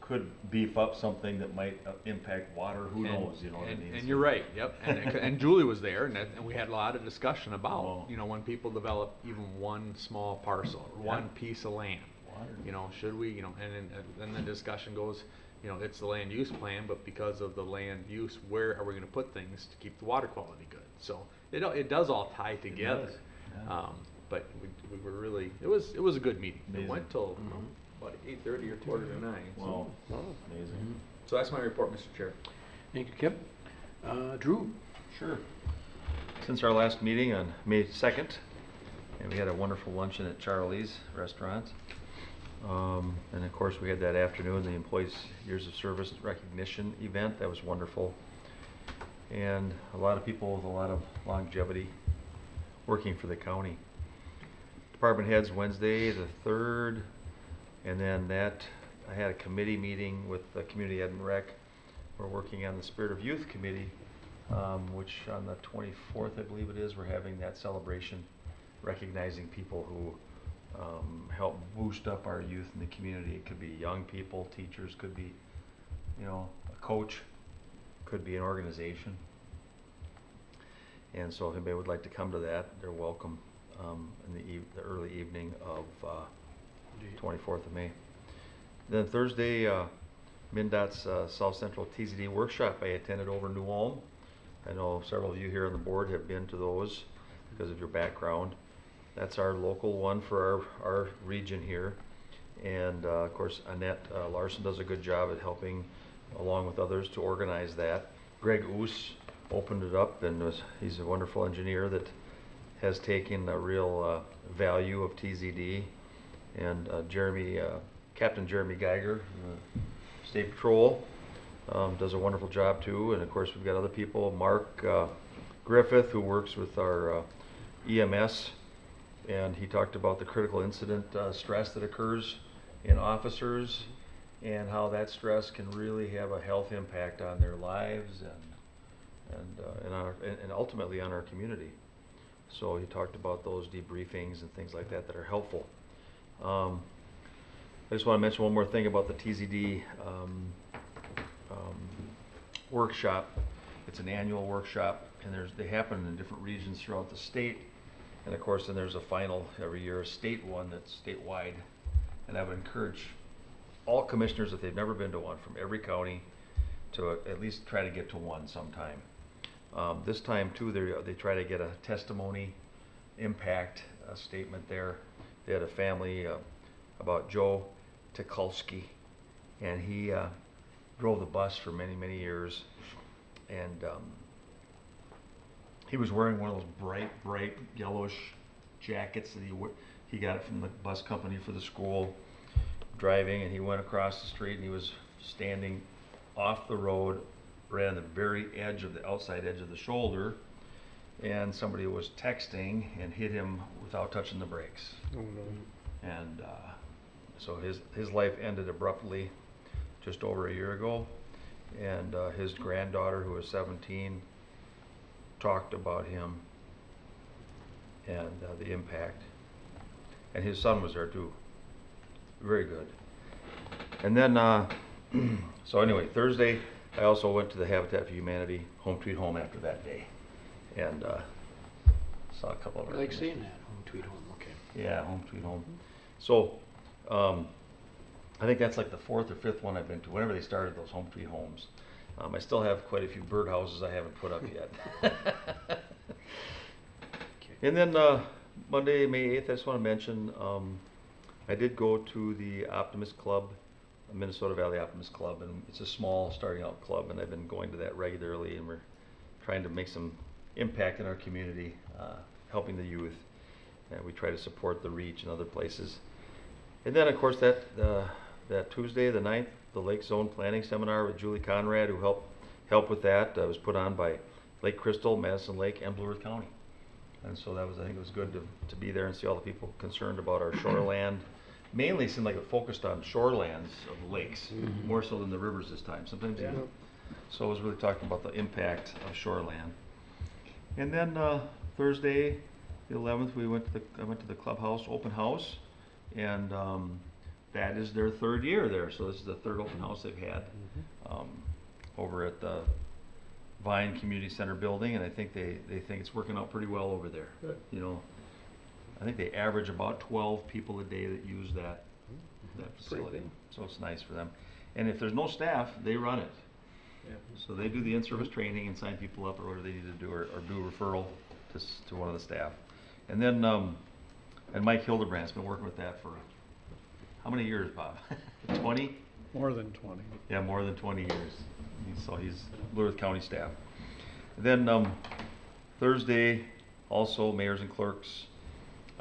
could beef up something that might impact water. Who knows? You know what I mean? And you're right. Yep. And Julie was there, and we had a lot of discussion about you know, when people develop even one small parcel or one piece of land. You know, should we? You know, and then the discussion goes. You know, it's the land use plan, but because of the land use, where are we going to put things to keep the water quality good? So it does all tie together. But we were really it was a good meeting. Amazing. It went till about 8:30 or 8:45. Wow, amazing. So that's my report, Mr. Chair. Thank you, Kip. Drew. Sure. Since our last meeting on May 2nd, and we had a wonderful luncheon at Charlie's Restaurant. And of course we had that afternoon, the Employees Years of Service Recognition event. That was wonderful. And a lot of people with a lot of longevity working for the county. department heads Wednesday, the 3rd, and then I had a committee meeting with the Community Ed and Rec. We're working on the Spirit of Youth Committee, which on the 24th, I believe it is, we're having that celebration, recognizing people who help boost up our youth in the community. It could be young people, teachers, could be, a coach, could be an organization. And so if anybody would like to come to that, they're welcome in the early evening of 24th of May. Then Thursday, MnDOT's South Central TZD workshop I attended over in New Ulm. I know several of you here on the board have been to those because of your background. That's our local one for our region here. And of course, Annette Larson does a good job at helping, along with others, to organize that. Greg Oos opened it up, and he's a wonderful engineer that has taken a real value of TZD. And Captain Jeremy Geiger, State Patrol, does a wonderful job too. And of course, we've got other people. Mark Griffith, who works with our EMS, and he talked about the critical incident stress that occurs in officers and how that stress can really have a health impact on their lives and ultimately on our community. So he talked about those debriefings and things like that that are helpful. I just want to mention one more thing about the TZD workshop. It's an annual workshop, and they happen in different regions throughout the state. And of course, then there's a final every year, a state one that's statewide. And I would encourage all commissioners, if they've never been to one, from every county, to at least try to get to one sometime. This time too, they try to get a testimony impact statement there. They had a family about Joe Tukulski, and he drove the bus for many, many years, and he was wearing one of those bright yellowish jackets that he got from the bus company for the school, driving, and he went across the street and he was standing off the road right on the very edge of the outside edge of the shoulder, and somebody was texting and hit him without touching the brakes. Oh no. And so his life ended abruptly just over a year ago, and his granddaughter, who was 17, talked about him and the impact, and his son was there too. Very good. And then so anyway, Thursday I also went to the Habitat for Humanity Home Tweet Home after that day, and saw a couple of our I like seeing that, Home Tweet Home, okay. Yeah, Home Tweet Home. So I think that's like the 4th or 5th one I've been to, whenever they started those Home Tweet Homes. I still have quite a few birdhouses I haven't put up yet. And then Monday, May 8th, I just want to mention, I did go to the Optimist Club, Minnesota Valley Optimist Club, and it's a small starting out club, and I've been going to that regularly, and we're trying to make some impact in our community, helping the youth, and we try to support the Reach and other places. And then of course that Tuesday, the 9th, the Lake Zone Planning Seminar with Julie Conrad, who helped with that, was put on by Lake Crystal, Madison Lake, and Blue Earth County. And so I think it was good to be there and see all the people concerned about our shoreland. Mainly seemed like it focused on shorelands of the lakes, more so than the rivers this time. Sometimes Yeah. So it was really talking about the impact of shoreland. And then Thursday, the 11th, I went to the clubhouse open house, and that is their 3rd year there. So this is the 3rd open house they've had over at the Vine Community Center building, and I think they think it's working out pretty well over there. Good. I think they average about 12 people a day that use that facility. good. So it's nice for them. And if there's no staff, they run it. Yeah. So they do the in-service training and sign people up or whatever they need to do, or do a referral to one of the staff. And then and Mike Hildebrandt's been working with that for how many years, Bob? 20? More than 20. Yeah, more than 20 years. So he's Blue Earth County staff. Then Thursday, also mayors and clerks.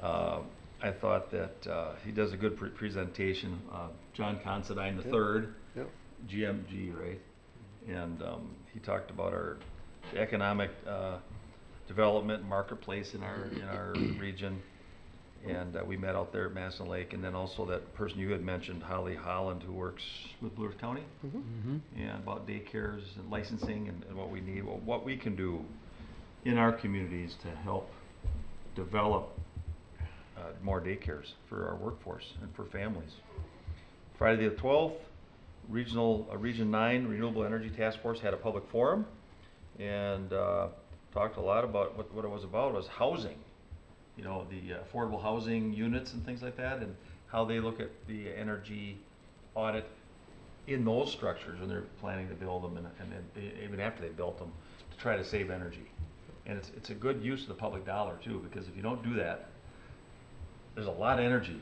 I thought that he does a good presentation. John Considine III, Yep. GMG, right? And he talked about our economic development marketplace in our region, And we met out there at Madison Lake, and then also that person you had mentioned, Holly Holland, who works with Blue Earth County, and about daycares and licensing and what we need, what we can do in our communities to help develop more daycares for our workforce and for families. Friday the 12th, Region 9 Renewable Energy Task Force had a public forum and talked a lot about what it was about. It was housing. You know, the affordable housing units and things like that, and how they look at the energy audit in those structures when they're planning to build them, and even after they built them, to try to save energy. And it's a good use of the public dollar too, because if you don't do that, there's a lot of energy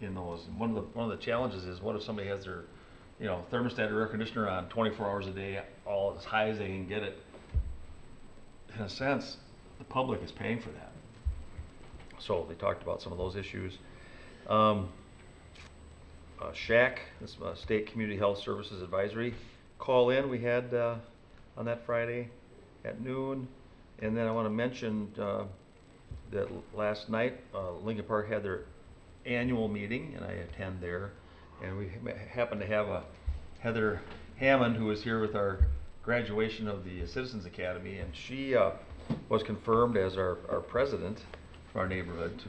in those. And one of the challenges is, what if somebody has their, you know, thermostat or air conditioner on 24 hours a day, all as high as they can get it? In a sense, the public is paying for that. So they talked about some of those issues. SHAC, this State Community Health Services Advisory call-in we had on that Friday at noon. And then I want to mention that last night Lincoln Park had their annual meeting, and I attend there. And we happened to have Heather Hammond, who was here with our graduation of the Citizens Academy, and she was confirmed as our president for our neighborhood to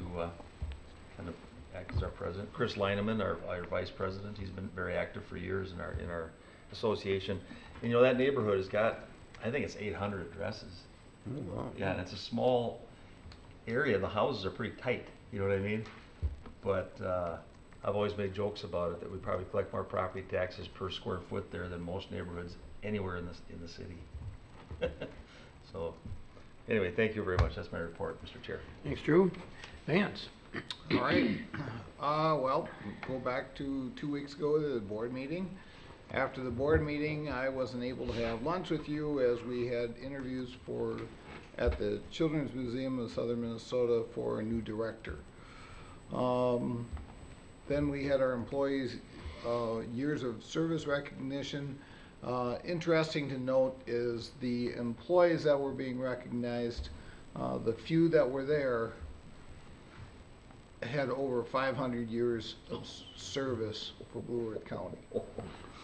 kind of act as our president. Chris Leineman, our vice president, he's been very active for years in our association. And you know, that neighborhood has got, I think it's 800 addresses. Oh, wow. Yeah, and it's a small area. The houses are pretty tight, you know what I mean? But I've always made jokes about it, that we probably collect more property taxes per square foot there than most neighborhoods anywhere in the city. So anyway, thank you very much. That's my report, Mr. Chair. Thanks, Drew. Vance? All right. Well, go back to 2 weeks ago to the board meeting. After the board meeting, I wasn't able to have lunch with you as we had interviews at the Children's Museum of Southern Minnesota for a new director. Then we had our employees' years of service recognition. Interesting to note is the employees that were being recognized, the few that were there had over 500 years of service for Blue Earth County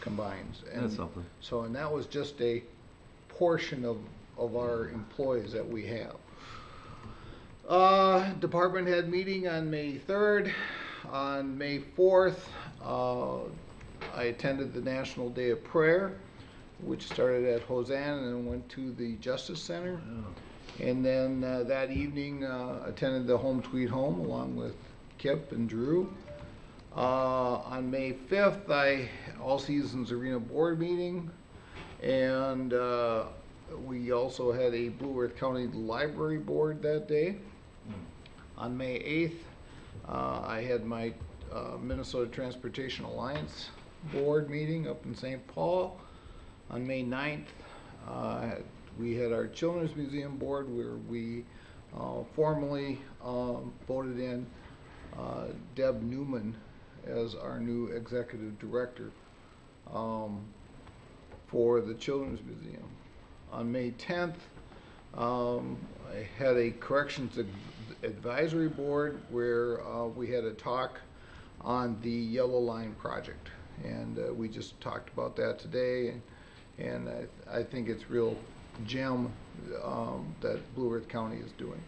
combined. And that's something. So, and that was just a portion of our employees that we have. Department head meeting on May 3rd. On May 4th, I attended the National Day of Prayer, which started at Hosanna and then went to the Justice Center. And then that evening attended the Home Sweet Home along with Kip and Drew. On May 5th, All Seasons Arena board meeting, and we also had a Blue Earth County Library board that day. On May 8th, I had my Minnesota Transportation Alliance board meeting up in St. Paul. On May 9th, we had our Children's Museum board where we formally voted in Deb Newman as our new executive director for the Children's Museum. On May 10th, I had a corrections advisory board where we had a talk on the Yellow Line project, and we just talked about that today, and I think it's real gem that Blue Earth County is doing.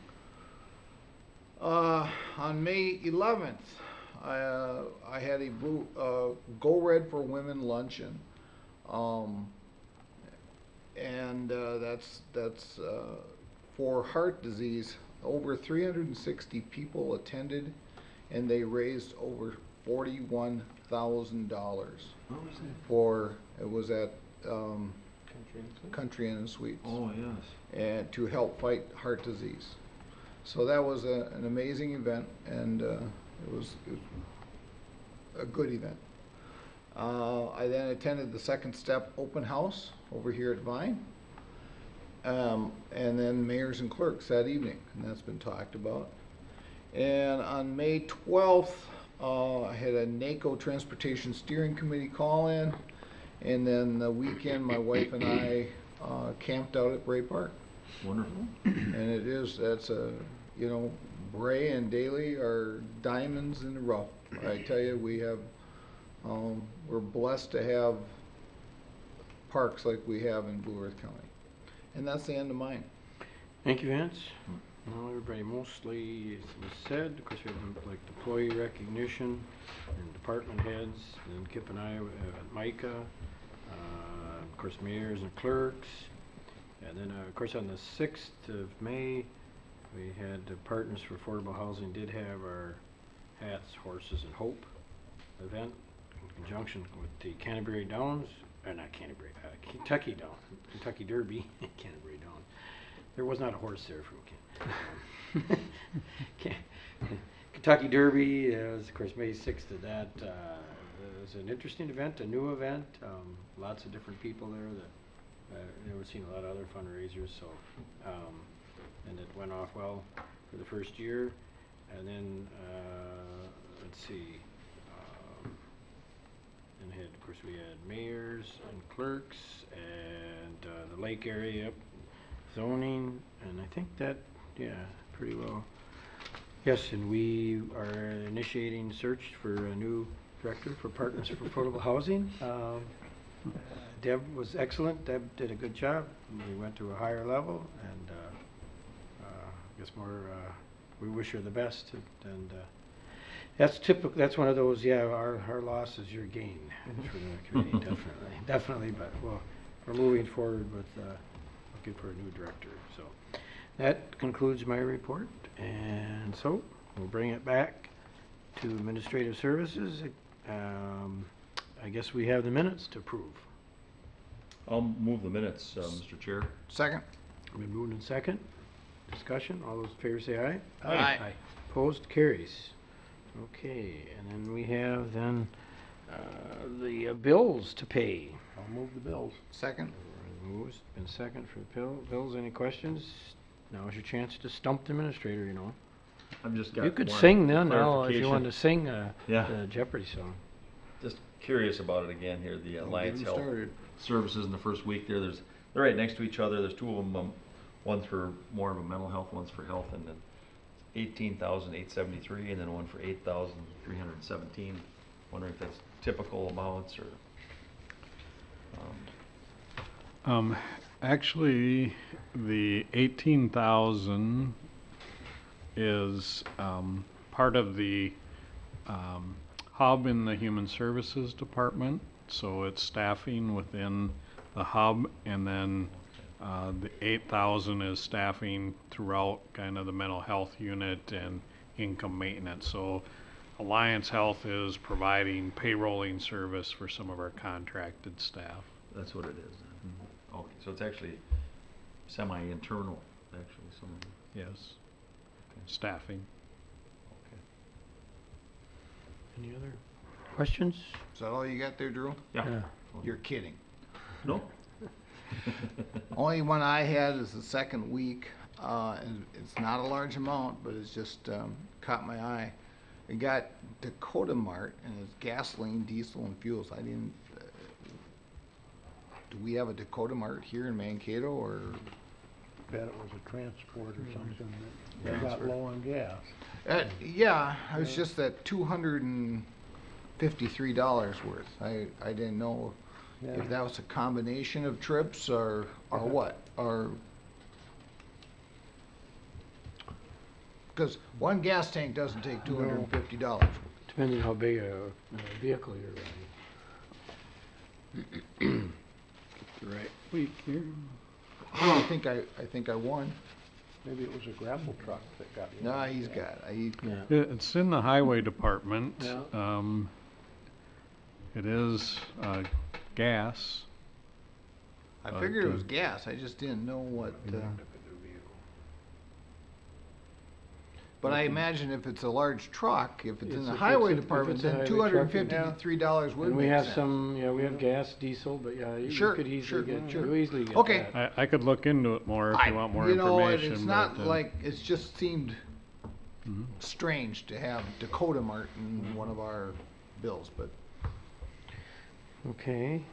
On May 11th, I had a Go Red for Women luncheon, and that's for heart disease. Over 360 people attended, and they raised over $41,000 for, it was at Country Inn and Suites. Oh, yes. And to help fight heart disease. So that was an amazing event, and it was a good event. I then attended the Second Step open house over here at Vine, and then mayors and clerks that evening, and that's been talked about. And on May 12th, I had a NACO Transportation Steering Committee call-in, and then the weekend my wife and I camped out at Bray Park. Wonderful. And that's a, Bray and Daly are diamonds in the rough. I tell you, we have, we're blessed to have parks like we have in Blue Earth County. And that's the end of mine. Thank you, Vince. Well, everybody mostly was said. Of course, we have like employee recognition and department heads, and Kip and I at Micah, of course, mayors and clerks. And then, of course, on the 6th of May, we had the Partners for Affordable Housing did have our Hats, Horses, and Hope event in conjunction with the Canterbury Downs, or not Canterbury, Kentucky Downs, Kentucky Derby, Canterbury Downs. There was not a horse there from Kentucky Derby was, of course, May 6th of that. It was an interesting event, a new event. Lots of different people there that never seen a lot of other fundraisers. So, and it went off well for the first year. And then, let's see, and had, of course, we had mayors and clerks and the lake area zoning, and I think that, yeah, pretty well. Yes, and we are initiating search for a new director for Partners for Affordable Housing. Deb was excellent. Deb did a good job. We went to a higher level, and I guess more. We wish her the best, and that's typical. That's one of those. Yeah, our loss is your gain for the committee, definitely. But well, we're moving forward with looking for a new director. So that concludes my report, and so we'll bring it back to administrative services. I guess we have the minutes to approve. I'll move the minutes, Mr. Chair. Second. Been moved in second. Discussion. All those in favor say aye. Aye. Opposed? Carries. Okay, and then we have then the bills to pay. I'll move the bills. Second. Moves. Been second for the bills. Any questions? Now's your chance to stump the administrator, you know. I've just got You could one sing then now if you clarification. wanted to sing Yeah. the Jeopardy song. Just curious about it again here, the Alliance get 'em Health started. Services in the first week there. They're right next to each other. There's two of them. One's for more of a mental health, one's for health, and then 18,873, and then one for 8,317. Wondering if that's typical amounts or. Actually, the 18,000 is part of the hub in the Human Services Department. So it's staffing within the hub, and then the 8,000 is staffing throughout kind of the mental health unit and income maintenance. So Alliance Health is providing payrolling service for some of our contracted staff. That's what it is. Okay, so it's actually semi-internal, actually, some of it. Yes. Staffing. Any other questions? Is that all you got there, Drew? Yeah. You're kidding. No. Only one I had is the second week, and it's not a large amount, but it's just caught my eye. It got Dakota Mart, and it's gasoline, diesel, and fuels. I didn't. Do we have a Dakota Mart here in Mankato, or? Bet it was a transport or something that got low on gas. Yeah, it was just that $253 worth. I didn't know if that was a combination of trips or what, or because one gas tank doesn't take $250. Depending how big a vehicle you're running. Right. Week here. I think I won. Maybe it was a gravel truck that got. No, he's got. It's in the highway department. Yeah. It is gas. I figured it was gas. I just didn't know what. But I imagine if it's a large truck, if it's in the highway department, then $253 would And we make have sense. some, we have gas, diesel, but yeah, you Sure, could easily sure, get, sure. you easily get Okay. that. I could look into it more if you want more You know, information. it's not but, like, it's just seemed strange to have Dakota Mart in one of our bills, but. Okay.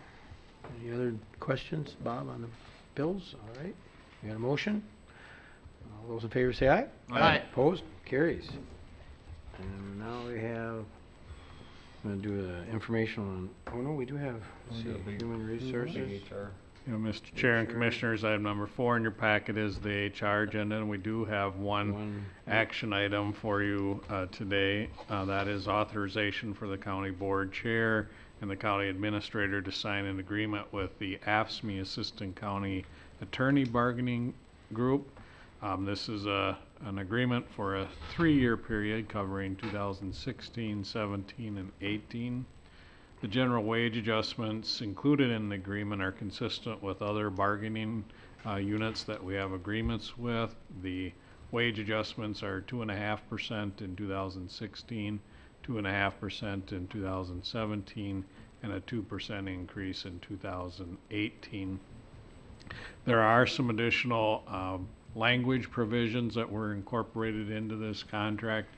Any other questions, Bob, on the bills? All right. We got a motion? All those in favor say aye. Aye. Opposed? Carries. And now we have, I'm gonna do an informational, oh no, we do have, let's see, human resources. You know, Mr. Chair and Commissioners, item number 4 in your packet is the HR agenda, and we do have one action item for you today. That is authorization for the county board chair and the county administrator to sign an agreement with the AFSCME Assistant County Attorney Bargaining Group. This is an agreement for a 3-year period covering 2016, 17, and 18. The general wage adjustments included in the agreement are consistent with other bargaining units that we have agreements with. The wage adjustments are 2.5% in 2016, 2.5% in 2017, and a 2% increase in 2018. There are some additional language provisions that were incorporated into this contract.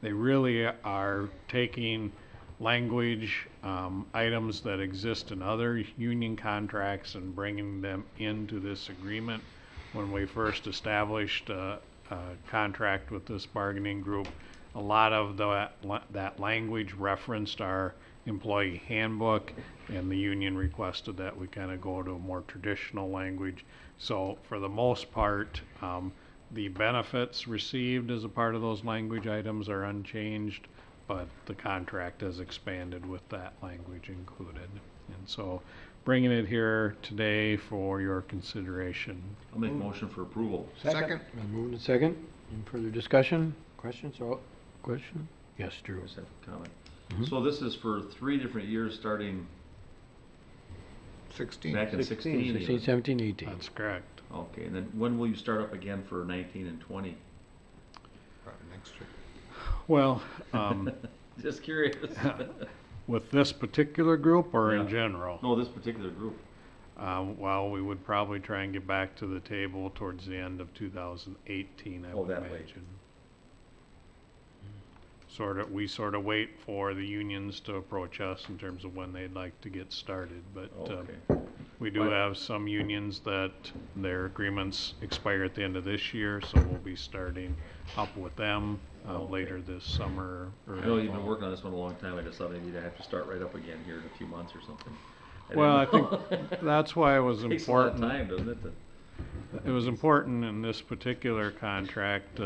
They really are taking language items that exist in other union contracts and bringing them into this agreement. When we first established a contract with this bargaining group, a lot of that language referenced our employee handbook, and the union requested that we kind of go to a more traditional language. So for the most part, the benefits received as a part of those language items are unchanged, but the contract has expanded with that language included. And so bringing it here today for your consideration. I'll make a motion for approval. Second. Moved and second. Any further discussion? Questions? Question? Yes, Drew. Just have a comment. Mhm. So this is for 3 different years, starting 16. back in 16? 16, 17, 18. That's correct. Okay, and then when will you start up again for 19 and 20? Probably next year. Well, Just curious. with this particular group or in Yeah. general? No, this particular group. Well, we would probably try and get back to the table towards the end of 2018, I would that late. imagine. We sort of wait for the unions to approach us in terms of when they'd like to get started, but Okay. we do have some unions that their agreements expire at the end of this year, so we'll be starting up with them later this summer. Or I know you've been working on this one a long time. I just thought maybe you'd have to start right up again here in a few months or something. Well, I didn't think know. that's why it was Takes a lot of important. time, doesn't it? It was important in this particular contract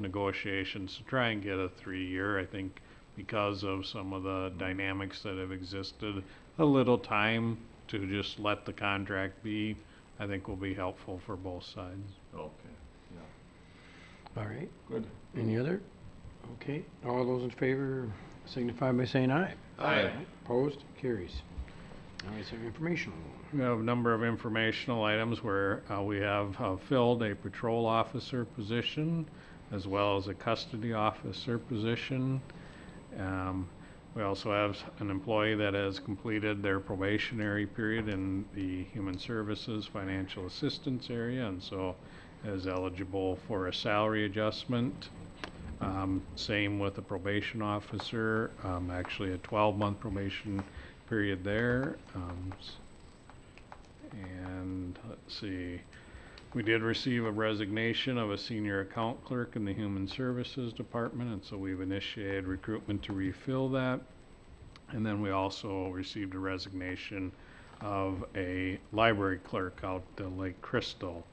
negotiations to try and get a 3-year. I think because of some of the dynamics that have existed, a little time to just let the contract be, I think will be helpful for both sides. Okay, yeah. All right. Good. Any other? Okay. All those in favor signify by saying aye. Aye. Opposed? Carries. Now we have informational. We have a number of informational items where we have filled a patrol officer position as well as a custody officer position. We also have an employee that has completed their probationary period in the Human Services Financial Assistance area and so is eligible for a salary adjustment. Same with the probation officer, actually a 12-month probation period there. And let's see, we did receive a resignation of a senior account clerk in the Human Services Department, and so we've initiated recruitment to refill that. And then we also received a resignation of a library clerk out at the Lake Crystal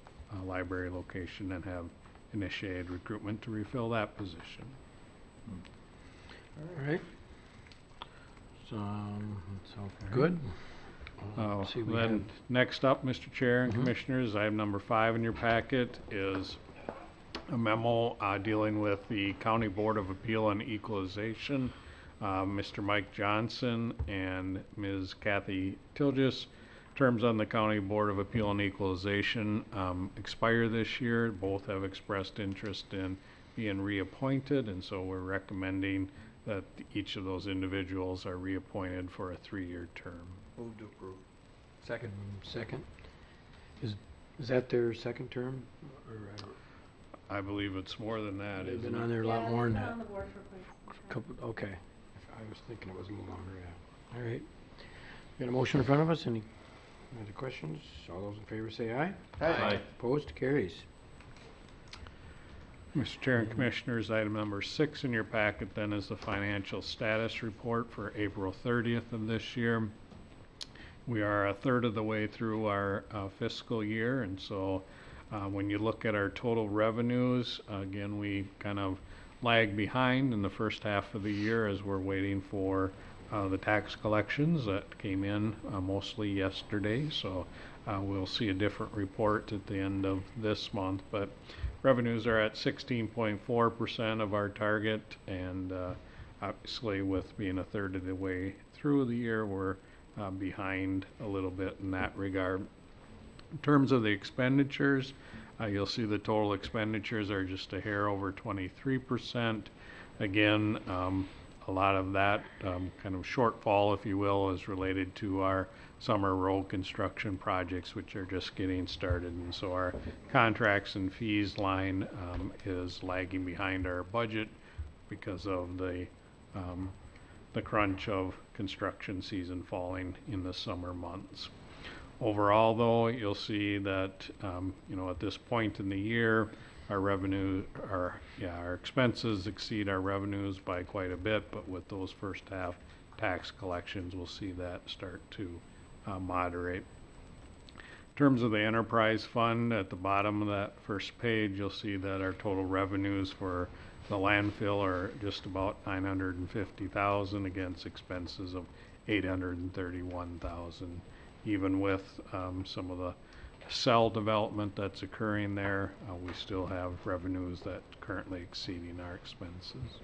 library location and have initiated recruitment to refill that position. All right. So, that's good. Let's see, we Then have- next up, Mr. Chair and Commissioners, item number 5 in your packet is a memo dealing with the County Board of Appeal and Equalization. Mr. Mike Johnson and Ms. Kathy Tilgis, terms on the County Board of Appeal and Equalization expire this year. Both have expressed interest in being reappointed, and so we're recommending that each of those individuals are reappointed for a 3-year term. Move to approve. Second. Second. Is that their second term? Or, I believe it's more than that, they've isn't been it? on there a lot more than that. on the board for quite Okay. I was thinking it was a little longer, yeah. All right. Got a motion in front of us. Any other questions? All those in favor say aye. Aye. Opposed? Carries. Mr. Chair and Commissioners, item number 6 in your packet then is the financial status report for April 30th of this year. We are a third of the way through our fiscal year, and so when you look at our total revenues, again, we kind of lag behind in the first half of the year as we're waiting for the tax collections that came in mostly yesterday. So we'll see a different report at the end of this month, but revenues are at 16.4% of our target, and obviously with being a third of the way through the year, we're behind a little bit in that regard. In terms of the expenditures, you'll see the total expenditures are just a hair over 23%. Again, a lot of that kind of shortfall, if you will, is related to our summer road construction projects, which are just getting started. And so our contracts and fees line is lagging behind our budget because of the crunch of construction season falling in the summer months. Overall, though, you'll see that at this point in the year, our expenses exceed our revenues by quite a bit, but with those first half tax collections, we'll see that start to moderate. In terms of the enterprise fund, at the bottom of that first page, you'll see that our total revenues for the landfill are just about $950,000 against expenses of $831,000. Even with some of the cell development that's occurring there, we still have revenues that currently exceeding our expenses.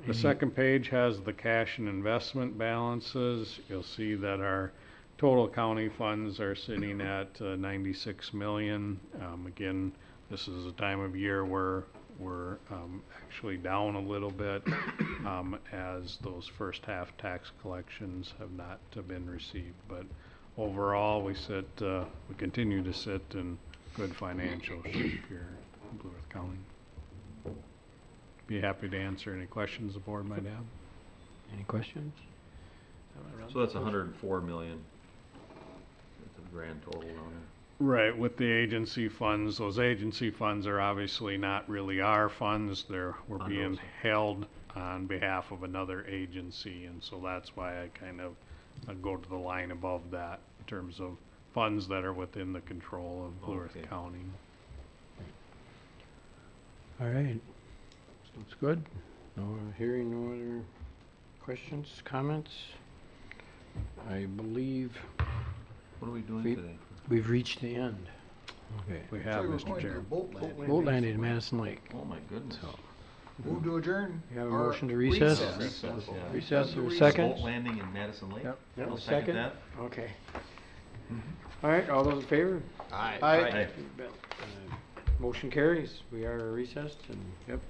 The second page has the cash and investment balances. You'll see that our total county funds are sitting at 96 million. Again, this is a time of year where we're actually down a little bit as those first half tax collections have not been received. But overall, we continue to sit in good financial shape here in Blue Earth County. Be happy to answer any questions the board might have. Any questions? So that's 104 million. That's a grand total down there. Right, with the agency funds, those agency funds are obviously not really our funds. We're being held on behalf of another agency, and so that's why I kind of go to the line above that in terms of funds that are within the control of Blue Earth County. All right. Sounds good. Hearing no other questions, comments? I believe What are we doing today? we've reached the end. Okay. We have, Mr. Chair. Boat landing in Madison Lake. Oh my goodness. Move to adjourn. You have a Or motion to recess? Recess, yeah. Recess or Recess. second? Boat landing in Madison Lake? Yep. I'll second that. Okay. All right, all those in favor? Aye. Aye. Motion carries. We are recessed and. Yep.